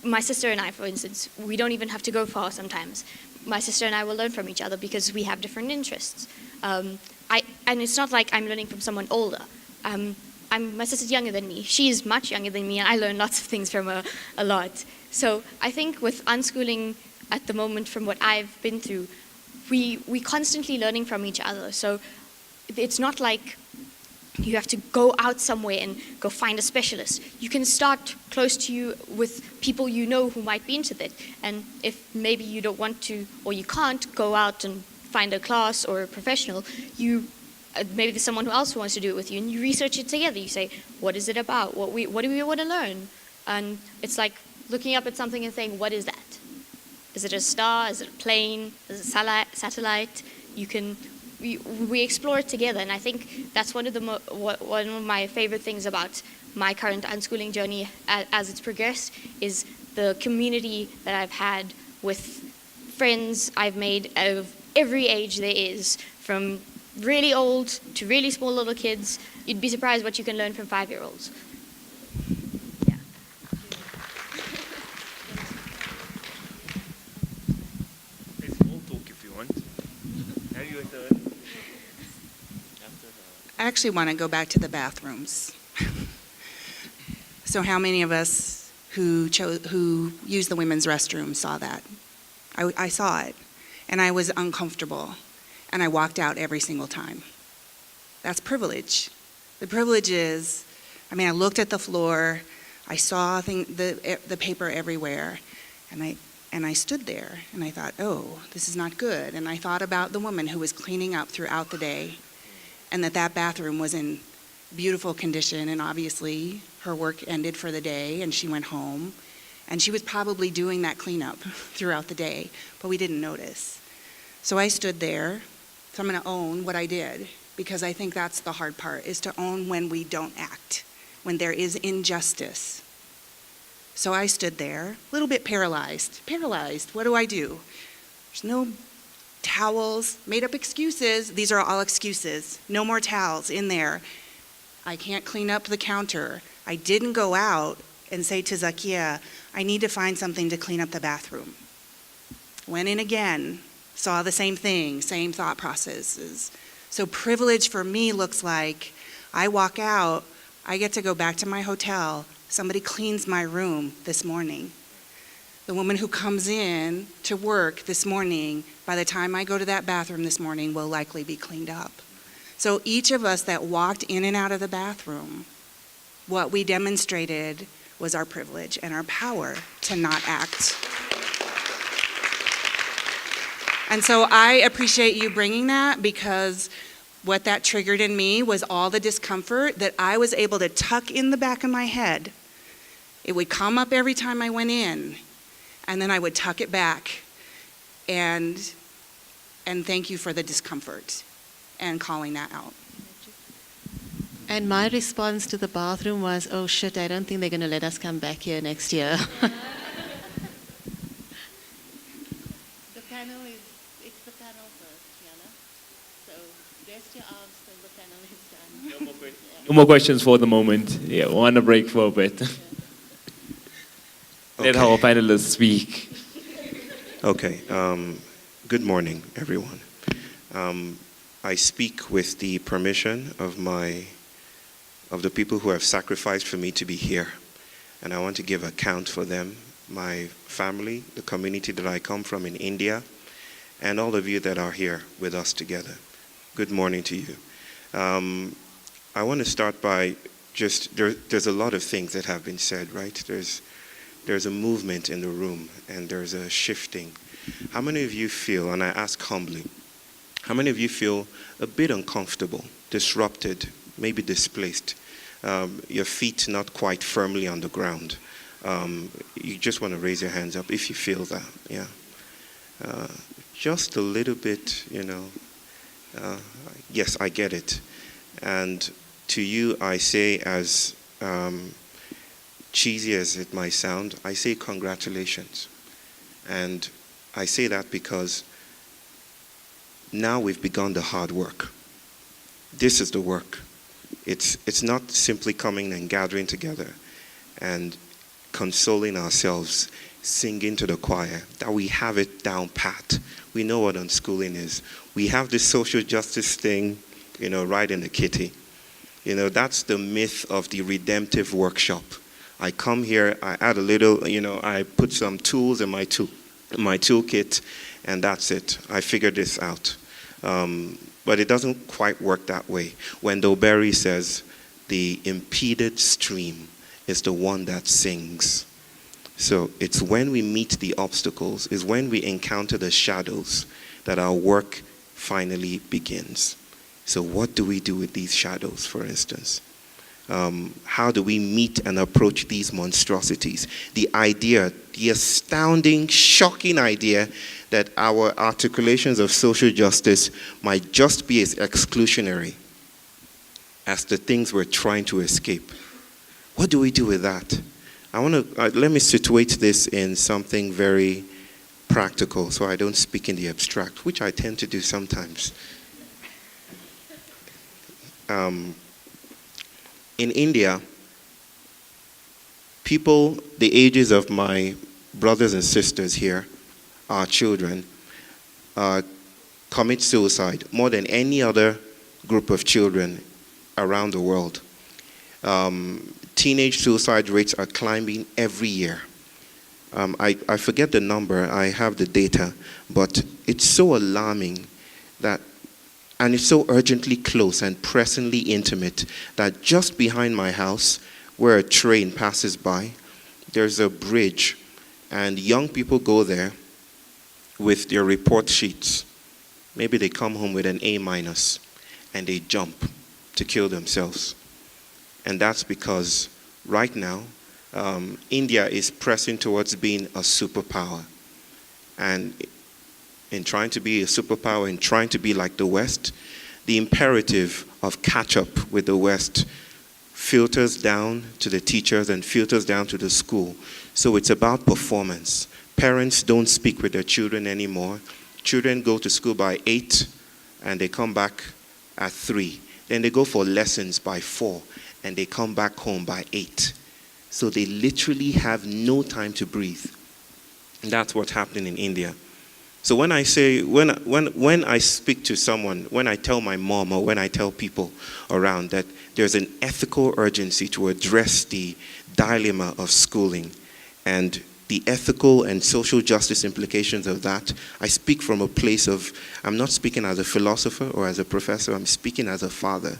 my sister and I, for instance, we don't even have to go far sometimes. My sister and I will learn from each other because we have different interests. And it's not like I'm learning from someone older. My sister's younger than me. She's much younger than me, and I learn lots of things from her a lot. So I think with unschooling at the moment, from what I've been through, we constantly learning from each other. So it's not like you have to go out somewhere and go find a specialist. You can start close to you with people you know who might be into that. And if maybe you don't want to, or you can't go out and find a class or a professional, maybe there's someone else who wants to do it with you, and you research it together. You say, what is it about? What do we want to learn? And it's like looking up at something and saying, what is that? Is it a star? Is it a plane? Is it a satellite? We explore it together, and I think that's one of my favorite things about my current unschooling journey as it's progressed is the community that I've had with friends I've made of every age there is, from really old to really small little kids. You'd be surprised what you can learn from 5-year-olds. Yeah. There's small talk if you want. Have you at the I actually want to go back to the bathrooms. So how many of us who used the women's restroom saw that? I saw it, and I was uncomfortable, and I walked out every single time. That's privilege. The privilege is, I looked at the floor, I saw the paper everywhere, and I stood there, and I thought, oh, this is not good. And I thought about the woman who was cleaning up throughout the day, and that bathroom was in beautiful condition, and obviously her work ended for the day, and she went home, and she was probably doing that cleanup throughout the day, but we didn't notice. So I stood there. So I'm going to own what I did, because I think that's the hard part, is to own when we don't act, when there is injustice. So I stood there, a little bit paralyzed. What do I do? There's no towels, made up excuses. These are all excuses. No more towels in there. I can't clean up the counter. I didn't go out and say to Zakiyya, I need to find something to clean up the bathroom. Went in again, saw the same thing, same thought processes. So privilege for me looks like I walk out, I get to go back to my hotel, somebody cleans my room this morning. The woman who comes in to work this morning, by the time I go to that bathroom this morning, will likely be cleaned up. So each of us that walked in and out of the bathroom, what we demonstrated was our privilege and our power to not act. And so I appreciate you bringing that, because what that triggered in me was all the discomfort that I was able to tuck in the back of my head. It would come up every time I went in, and then I would tuck it back. And thank you for the discomfort and calling that out. And my response to the bathroom was, oh shit, I don't think they're going to let us come back here next year. The panel it's the panel first, Yana. So rest your arms till the panel is done. No more questions for the moment. Yeah, we want to break for a bit. Let our panelists speak. Okay. Good morning, everyone. I speak with the permission of the people who have sacrificed for me to be here, and I want to give account for them, my family, the community that I come from in India, and all of you that are here with us together. Good morning to you. I want to start by there's a lot of things that have been said, right? There's a movement in the room, and there's a shifting. How many of you feel, and I ask humbly, how many of you feel a bit uncomfortable, disrupted, maybe displaced, your feet not quite firmly on the ground? You just want to raise your hands up if you feel that, yeah. Just a little bit, yes, I get it. And to you, I say, as cheesy as it might sound, I say congratulations. And I say that because now we've begun the hard work. This is the work. It's not simply coming and gathering together and consoling ourselves, singing to the choir, that we have it down pat. We know what unschooling is. We have this social justice thing, right in the kitty. That's the myth of the redemptive workshop. I come here, I add a little, I put some tools in my toolkit, and that's it. I figured this out. But it doesn't quite work that way. Wendell Berry says, the impeded stream is the one that sings. So it's when we meet the obstacles, is when we encounter the shadows, that our work finally begins. So what do we do with these shadows, for instance? How do we meet and approach these monstrosities? The idea, the astounding, shocking idea that our articulations of social justice might just be as exclusionary as the things we're trying to escape. What do we do with that? Let me situate this in something very practical, so I don't speak in the abstract, which I tend to do sometimes. In India, people the ages of my brothers and sisters here, our children, commit suicide more than any other group of children around the world. Teenage suicide rates are climbing every year. I forget the number, I have the data, but it's so alarming that, and it's so urgently close and pressingly intimate that just behind my house, where a train passes by, there's a bridge, and young people go there with their report sheets. Maybe they come home with an A-, and they jump to kill themselves. And that's because right now, India is pressing towards being a superpower. And in trying to be a superpower, in trying to be like the West, the imperative of catch up with the West filters down to the teachers and filters down to the school. So it's about performance. Parents don't speak with their children anymore. Children go to school by 8 and they come back at 3. Then they go for lessons by 4 and they come back home by 8. So they literally have no time to breathe. And that's what's happening in India. So when I say, when I speak to someone, when I tell my mom or when I tell people around that there's an ethical urgency to address the dilemma of schooling and the ethical and social justice implications of that, I speak from a place of, I'm not speaking as a philosopher or as a professor, I'm speaking as a father.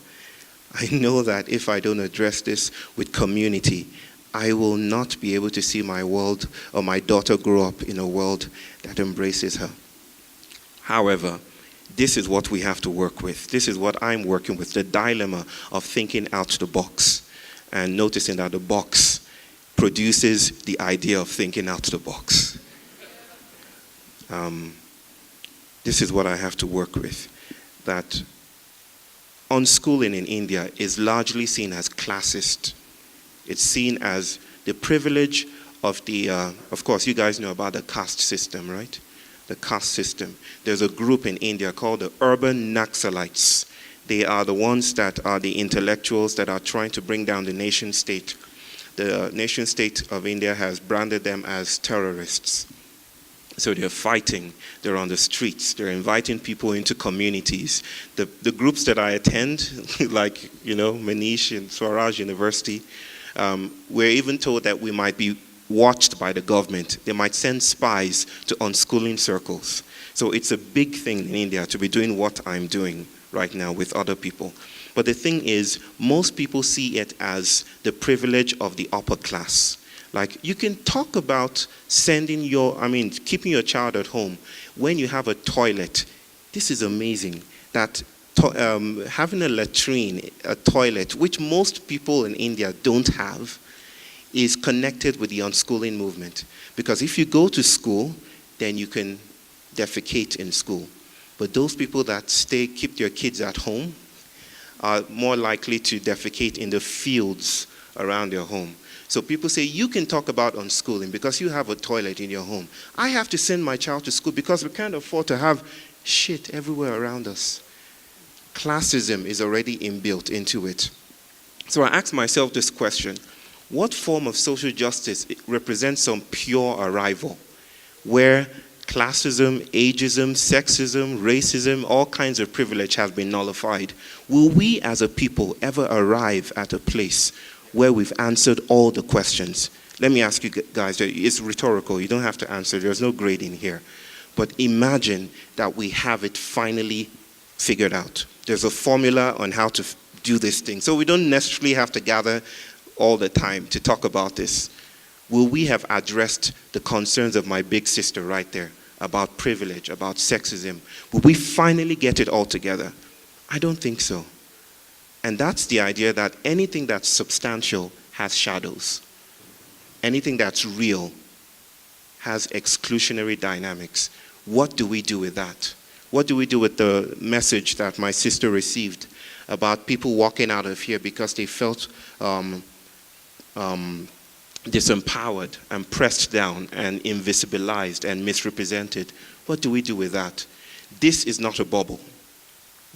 I know that if I don't address this with community, I will not be able to see my world or my daughter grow up in a world that embraces her. However, this is what we have to work with. This is what I'm working with, the dilemma of thinking out the box and noticing that the box produces the idea of thinking out the box. This is what I have to work with. That unschooling in India is largely seen as classist. It's seen as the privilege of the, of course, you guys know about the caste system, right? The caste system. There's a group in India called the urban Naxalites. They are the ones that are the intellectuals that are trying to bring down the nation state. The nation state of India has branded them as terrorists. So they're fighting, they're on the streets, they're inviting people into communities. The groups that I attend, like, you know, Manish and Swaraj University, we're even told that we might be watched by the government. They might send spies to unschooling circles. So it's a big thing in India to be doing what I'm doing right now with other people. But the thing is, most people see it as the privilege of the upper class. Like, you can talk about keeping your child at home when you have a toilet. This is amazing that having a latrine, a toilet, which most people in India don't have, is connected with the unschooling movement. Because if you go to school, then you can defecate in school. But those people that keep their kids at home are more likely to defecate in the fields around their home. So people say, you can talk about unschooling because you have a toilet in your home. I have to send my child to school because we can't afford to have shit everywhere around us. Classism is already inbuilt into it. So I asked myself this question: what form of social justice represents some pure arrival, where classism, ageism, sexism, racism, all kinds of privilege have been nullified? Will we as a people ever arrive at a place where we've answered all the questions? Let me ask you guys, it's rhetorical, you don't have to answer, there's no grading here. But imagine that we have it finally figured out. There's a formula on how to do this thing. So we don't necessarily have to gather all the time to talk about this. Will we have addressed the concerns of my big sister right there about privilege, about sexism? Will we finally get it all together? I don't think so. And that's the idea that anything that's substantial has shadows. Anything that's real has exclusionary dynamics. What do we do with that? What do we do with the message that my sister received about people walking out of here because they felt disempowered and pressed down and invisibilized and misrepresented? What do we do with that? This is not a bubble.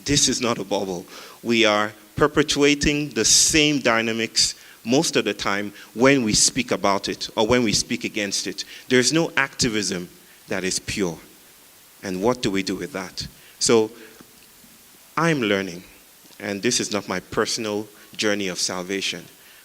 This is not a bubble. We are perpetuating the same dynamics most of the time when we speak about it or when we speak against it. There's no activism that is pure. And what do we do with that? So I'm learning, and this is not my personal journey of salvation,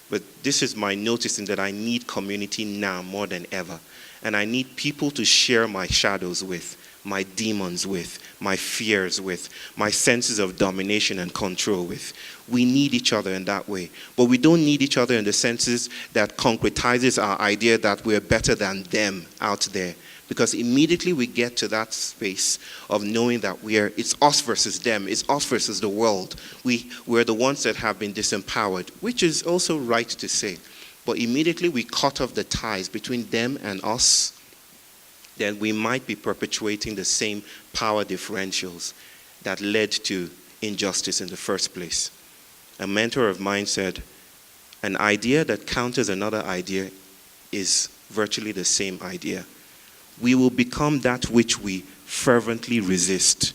but this is my noticing that I need community now more than ever. And I need people to share my shadows with, my demons with, my fears with, my senses of domination and control with. We need each other in that way. But we don't need each other in the senses that concretizes our idea that we're better than them out there. Because immediately we get to that space of knowing that it's us versus them, it's us versus the world. We're the ones that have been disempowered, which is also right to say. But immediately we cut off the ties between them and us, then we might be perpetuating the same power differentials that led to injustice in the first place. A mentor of mine said, an idea that counters another idea is virtually the same idea. We will become that which we fervently resist.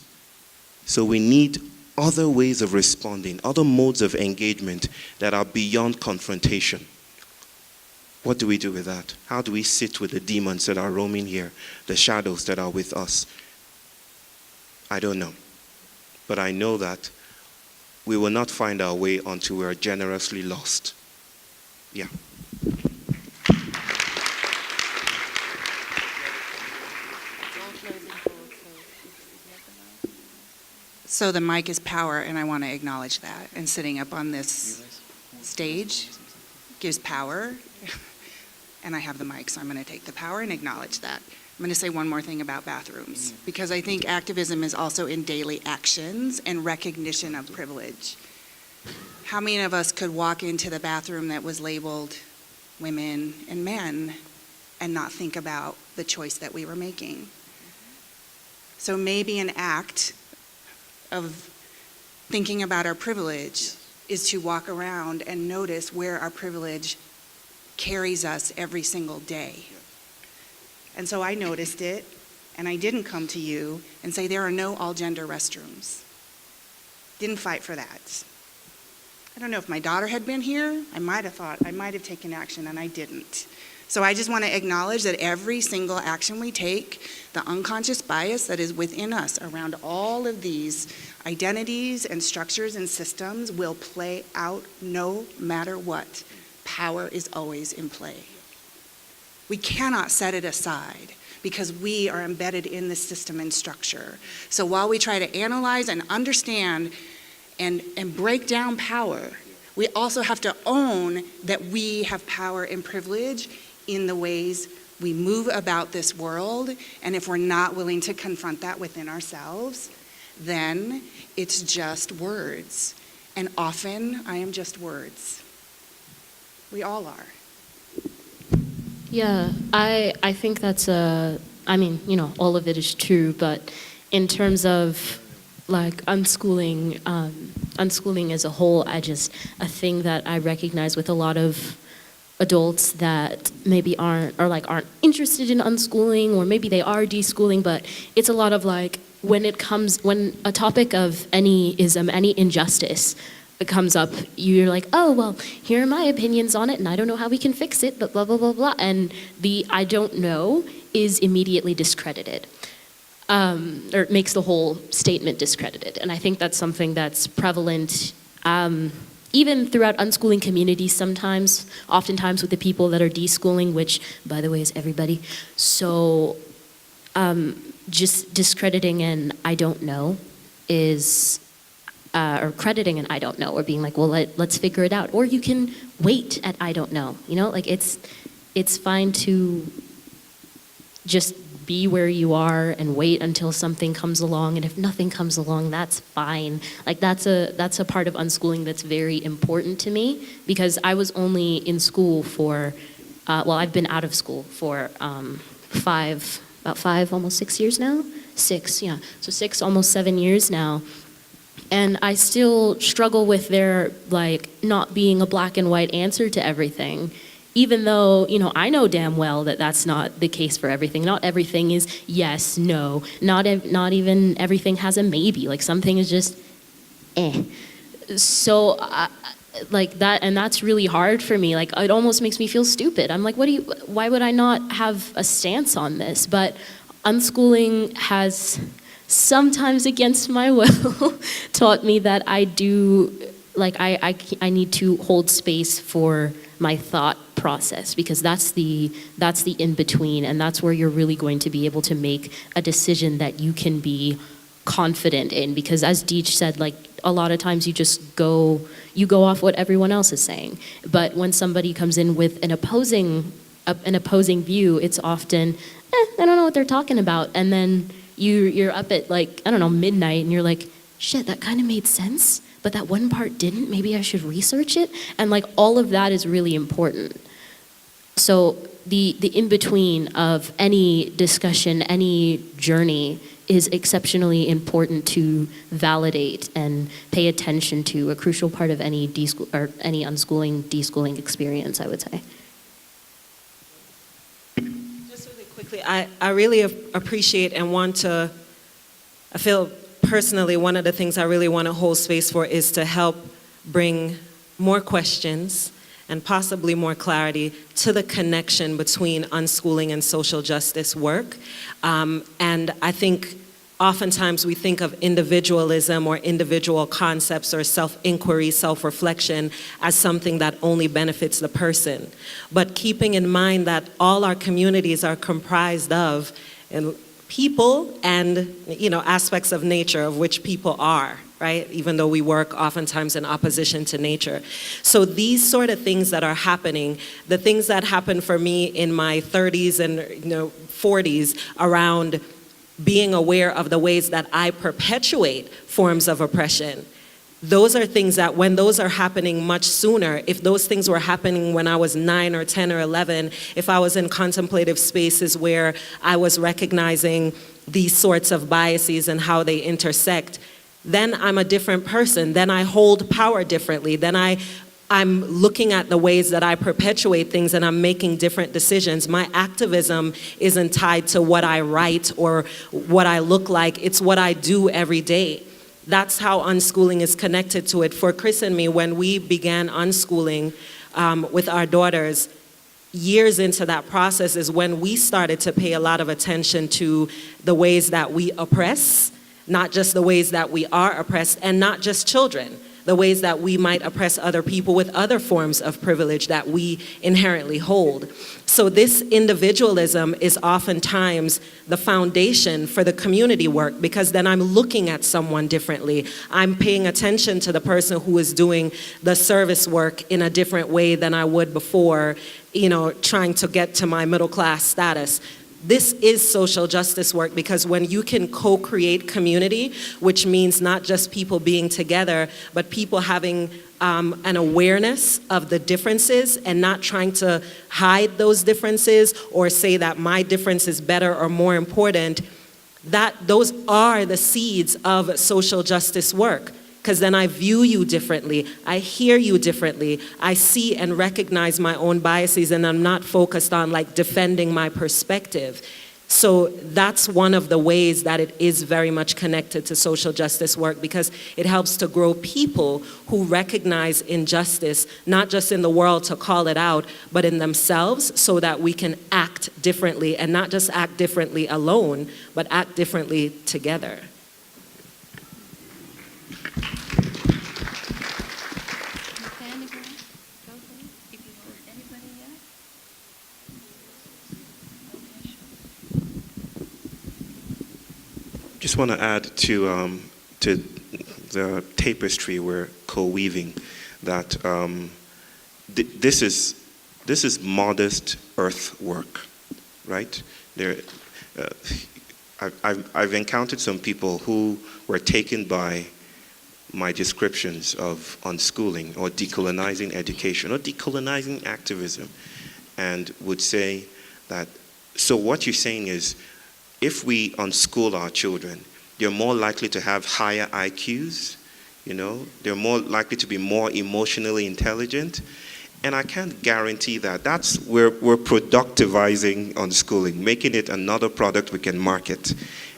So we need other ways of responding, other modes of engagement that are beyond confrontation. What do we do with that? How do we sit with the demons that are roaming here, the shadows that are with us? I don't know. But I know that we will not find our way until we are generously lost. Yeah. So the mic is power, and I want to acknowledge that. And sitting up on this stage gives power. And I have the mic, so I'm going to take the power and acknowledge that. I'm going to say one more thing about bathrooms, because I think activism is also in daily actions and recognition of privilege. How many of us could walk into the bathroom that was labeled women and men and not think about the choice that we were making? So maybe an act of thinking about our privilege is to walk around and notice where our privilege carries us every single day. And so I noticed it, and I didn't come to you and say there are no all-gender restrooms. Didn't fight for that. I don't know if my daughter had been here, I might have taken action, and I didn't. So I just want to acknowledge that every single action we take, the unconscious bias that is within us around all of these identities and structures and systems will play out no matter what. Power is always in play. We cannot set it aside because we are embedded in the system and structure. So while we try to analyze and understand and break down power, we also have to own that we have power and privilege in the ways we move about this world. And if we're not willing to confront that within ourselves, then it's just words. And often I am just words. We all are. Yeah, I think that's all of it is true, but in terms of like unschooling as a whole, a thing that I recognize with a lot of adults that maybe aren't interested in unschooling, or maybe they are deschooling, but it's a lot of like when a topic of any ism, any injustice comes up, you're like, oh, well, here are my opinions on it, and I don't know how we can fix it, but blah, blah, blah, blah. And the I don't know is immediately discredited, or it makes the whole statement discredited. And I think that's something that's prevalent even throughout unschooling communities oftentimes with the people that are deschooling, which, by the way, is everybody. So just discrediting an I don't know is or crediting an I don't know, or being like, well, let's figure it out. Or you can wait at I don't know. Like it's fine to just be where you are and wait until something comes along. And if nothing comes along, that's fine. Like that's a part of unschooling that's very important to me, because I was only in school for, I've been out of school for about five, almost 6 years now. 6, yeah. So 6, almost 7 years now. And I still struggle with there not being a black and white answer to everything, even though, I know damn well that that's not the case for everything. Not everything is yes, no. Not even everything has a maybe. Like something is just, eh. So like that, and that's really hard for me. Like it almost makes me feel stupid. I'm like, why would I not have a stance on this? But unschooling has, sometimes against my will, taught me that I do, I need to hold space for my thought process, because that's the in between, and that's where you're really going to be able to make a decision that you can be confident in. Because as Deej said, like, a lot of times you just go off what everyone else is saying. But when somebody comes in with an opposing view, it's often, I don't know what they're talking about. And then you're up at, like, I don't know, midnight, and you're like, shit, that kind of made sense, but that one part didn't. Maybe I should research it. And like, all of that is really important. So the in-between of any discussion, any journey, is exceptionally important to validate and pay attention to, a crucial part of any unschooling, deschooling experience, I would say. Just really quickly, I really appreciate and I feel personally one of the things I really want to hold space for is to help bring more questions and possibly more clarity to the connection between unschooling and social justice work. And I think oftentimes we think of individualism or individual concepts or self-inquiry, self-reflection as something that only benefits the person. But keeping in mind that all our communities are comprised of people and, aspects of nature, of which people are, right? Even though we work oftentimes in opposition to nature. So these sort of things that are happening, the things that happened for me in my 30s and 40s around being aware of the ways that I perpetuate forms of oppression, those are things that when those are happening much sooner, if those things were happening when I was 9 or 10 or 11, if I was in contemplative spaces where I was recognizing these sorts of biases and how they intersect, then I'm a different person. Then I hold power differently. Then I'm looking at the ways that I perpetuate things and I'm making different decisions. My activism isn't tied to what I write or what I look like. It's what I do every day. That's how unschooling is connected to it. For Chris and me, when we began unschooling with our daughters, years into that process is when we started to pay a lot of attention to the ways that we oppress, not just the ways that we are oppressed, and not just children, the ways that we might oppress other people with other forms of privilege that we inherently hold. So this individualism is oftentimes the foundation for the community work, because then I'm looking at someone differently. I'm paying attention to the person who is doing the service work in a different way than I would before, trying to get to my middle class status. This is social justice work, because when you can co-create community, which means not just people being together, but people having an awareness of the differences and not trying to hide those differences or say that my difference is better or more important, those are the seeds of social justice work. Because then I view you differently, I hear you differently, I see and recognize my own biases, and I'm not focused on defending my perspective. So that's one of the ways that it is very much connected to social justice work, because it helps to grow people who recognize injustice, not just in the world to call it out, but in themselves, so that we can act differently, and not just act differently alone, but act differently together. Just want to add to the tapestry we're co-weaving that this is modest earth work, right? I've encountered some people who were taken by my descriptions of unschooling or decolonizing education or decolonizing activism, and would say that, so what you're saying is, if we unschool our children, they're more likely to have higher IQs, they're more likely to be more emotionally intelligent. And I can't guarantee that. That's where we're productivizing unschooling, making it another product we can market.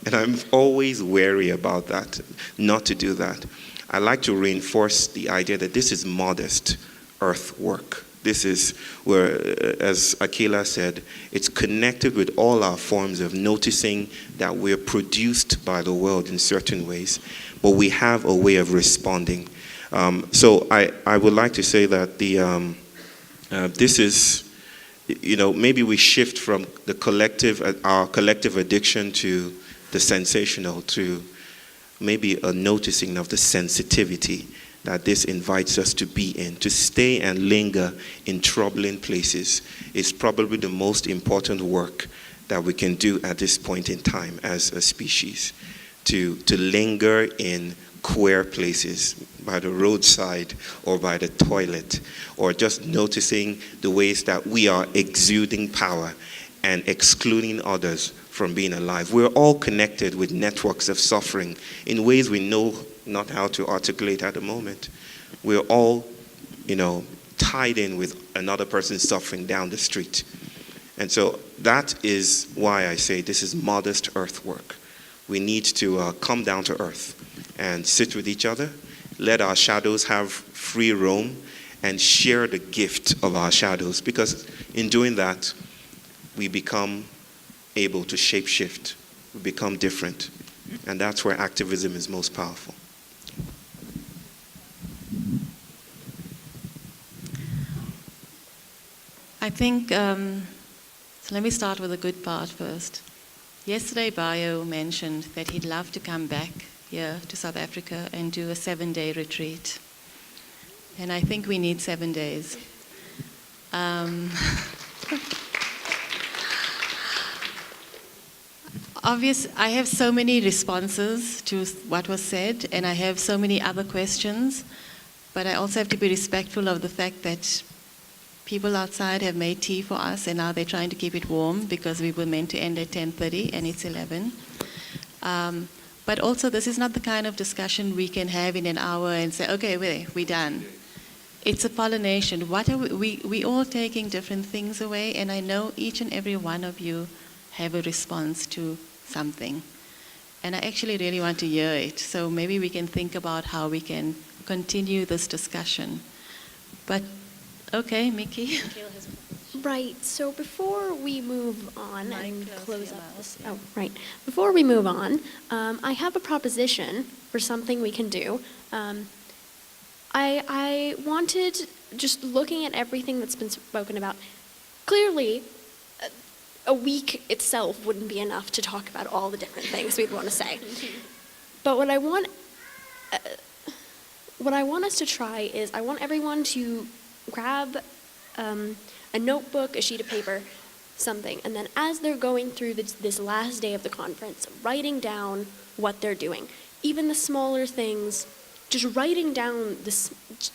And I'm always wary about that, not to do that. I like to reinforce the idea that this is modest earth work. This is where, as Akilah said, it's connected with all our forms of noticing that we're produced by the world in certain ways, but we have a way of responding. So I would like to say that this is maybe we shift from our collective addiction to the sensational, to maybe a noticing of the sensitivity that this invites us to be in. To stay and linger in troubling places is probably the most important work that we can do at this point in time as a species. To linger in queer places, by the roadside or by the toilet, or just noticing the ways that we are exuding power and excluding others from being alive. We're all connected with networks of suffering in ways we know not how to articulate at the moment. We're all, tied in with another person's suffering down the street. And so that is why I say this is modest earth work. We need to come down to earth and sit with each other, let our shadows have free roam, and share the gift of our shadows, because in doing that, we become able to shape-shift, we become different, and that's where activism is most powerful. I think, so let me start with the good part first. Yesterday, Bayo mentioned that he'd love to come back here to South Africa and do a 7-day retreat. And I think we need 7 days. I have so many responses to what was said, and I have so many other questions, but I also have to be respectful of the fact that people outside have made tea for us, and now they're trying to keep it warm because we were meant to end at 10:30 and it's 11. But also, this is not the kind of discussion we can have in an hour and say, okay, we're done. It's a pollination. What are we all taking different things away, and I know each and every one of you have a response to something. And I actually really want to hear it. So maybe we can think about how we can continue this discussion. But, okay, Mickey. Right, so before we move on and close up this, before we move on, I have a proposition for something we can do. I wanted, just looking at everything that's been spoken about, clearly a week itself wouldn't be enough to talk about all the different things we'd want to say. But what I want us to try is, I want everyone to grab a notebook, a sheet of paper, something, and then as they're going through this last day of the conference, writing down what they're doing. Even the smaller things, just writing down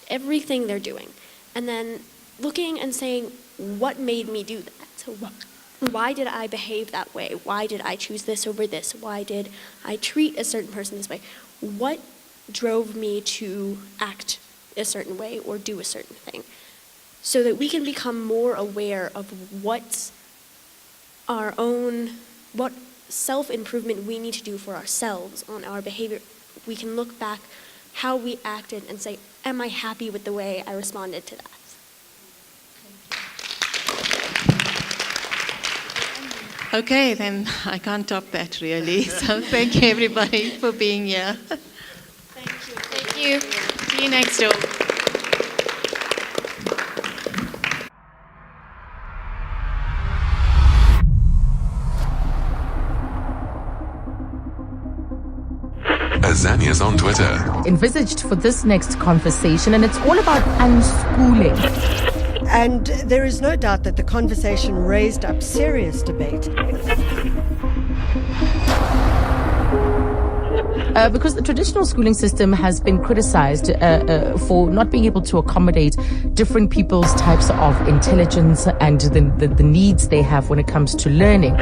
everything they're doing. And then looking and saying, what made me do that? So why did I behave that way? Why did I choose this over this? Why did I treat a certain person this way? What drove me to act a certain way or do a certain thing? So that we can become more aware of what self-improvement we need to do for ourselves on our behavior. We can look back how we acted and say, am I happy with the way I responded to that? Okay, then I can't top that really. So thank you everybody for being here. Thank you. See you next door. Azania's on Twitter. Envisaged for this next conversation, and it's all about unschooling. And there is no doubt that the conversation raised up serious debate. Because the traditional schooling system has been criticized for not being able to accommodate different people's types of intelligence and the needs they have when it comes to learning.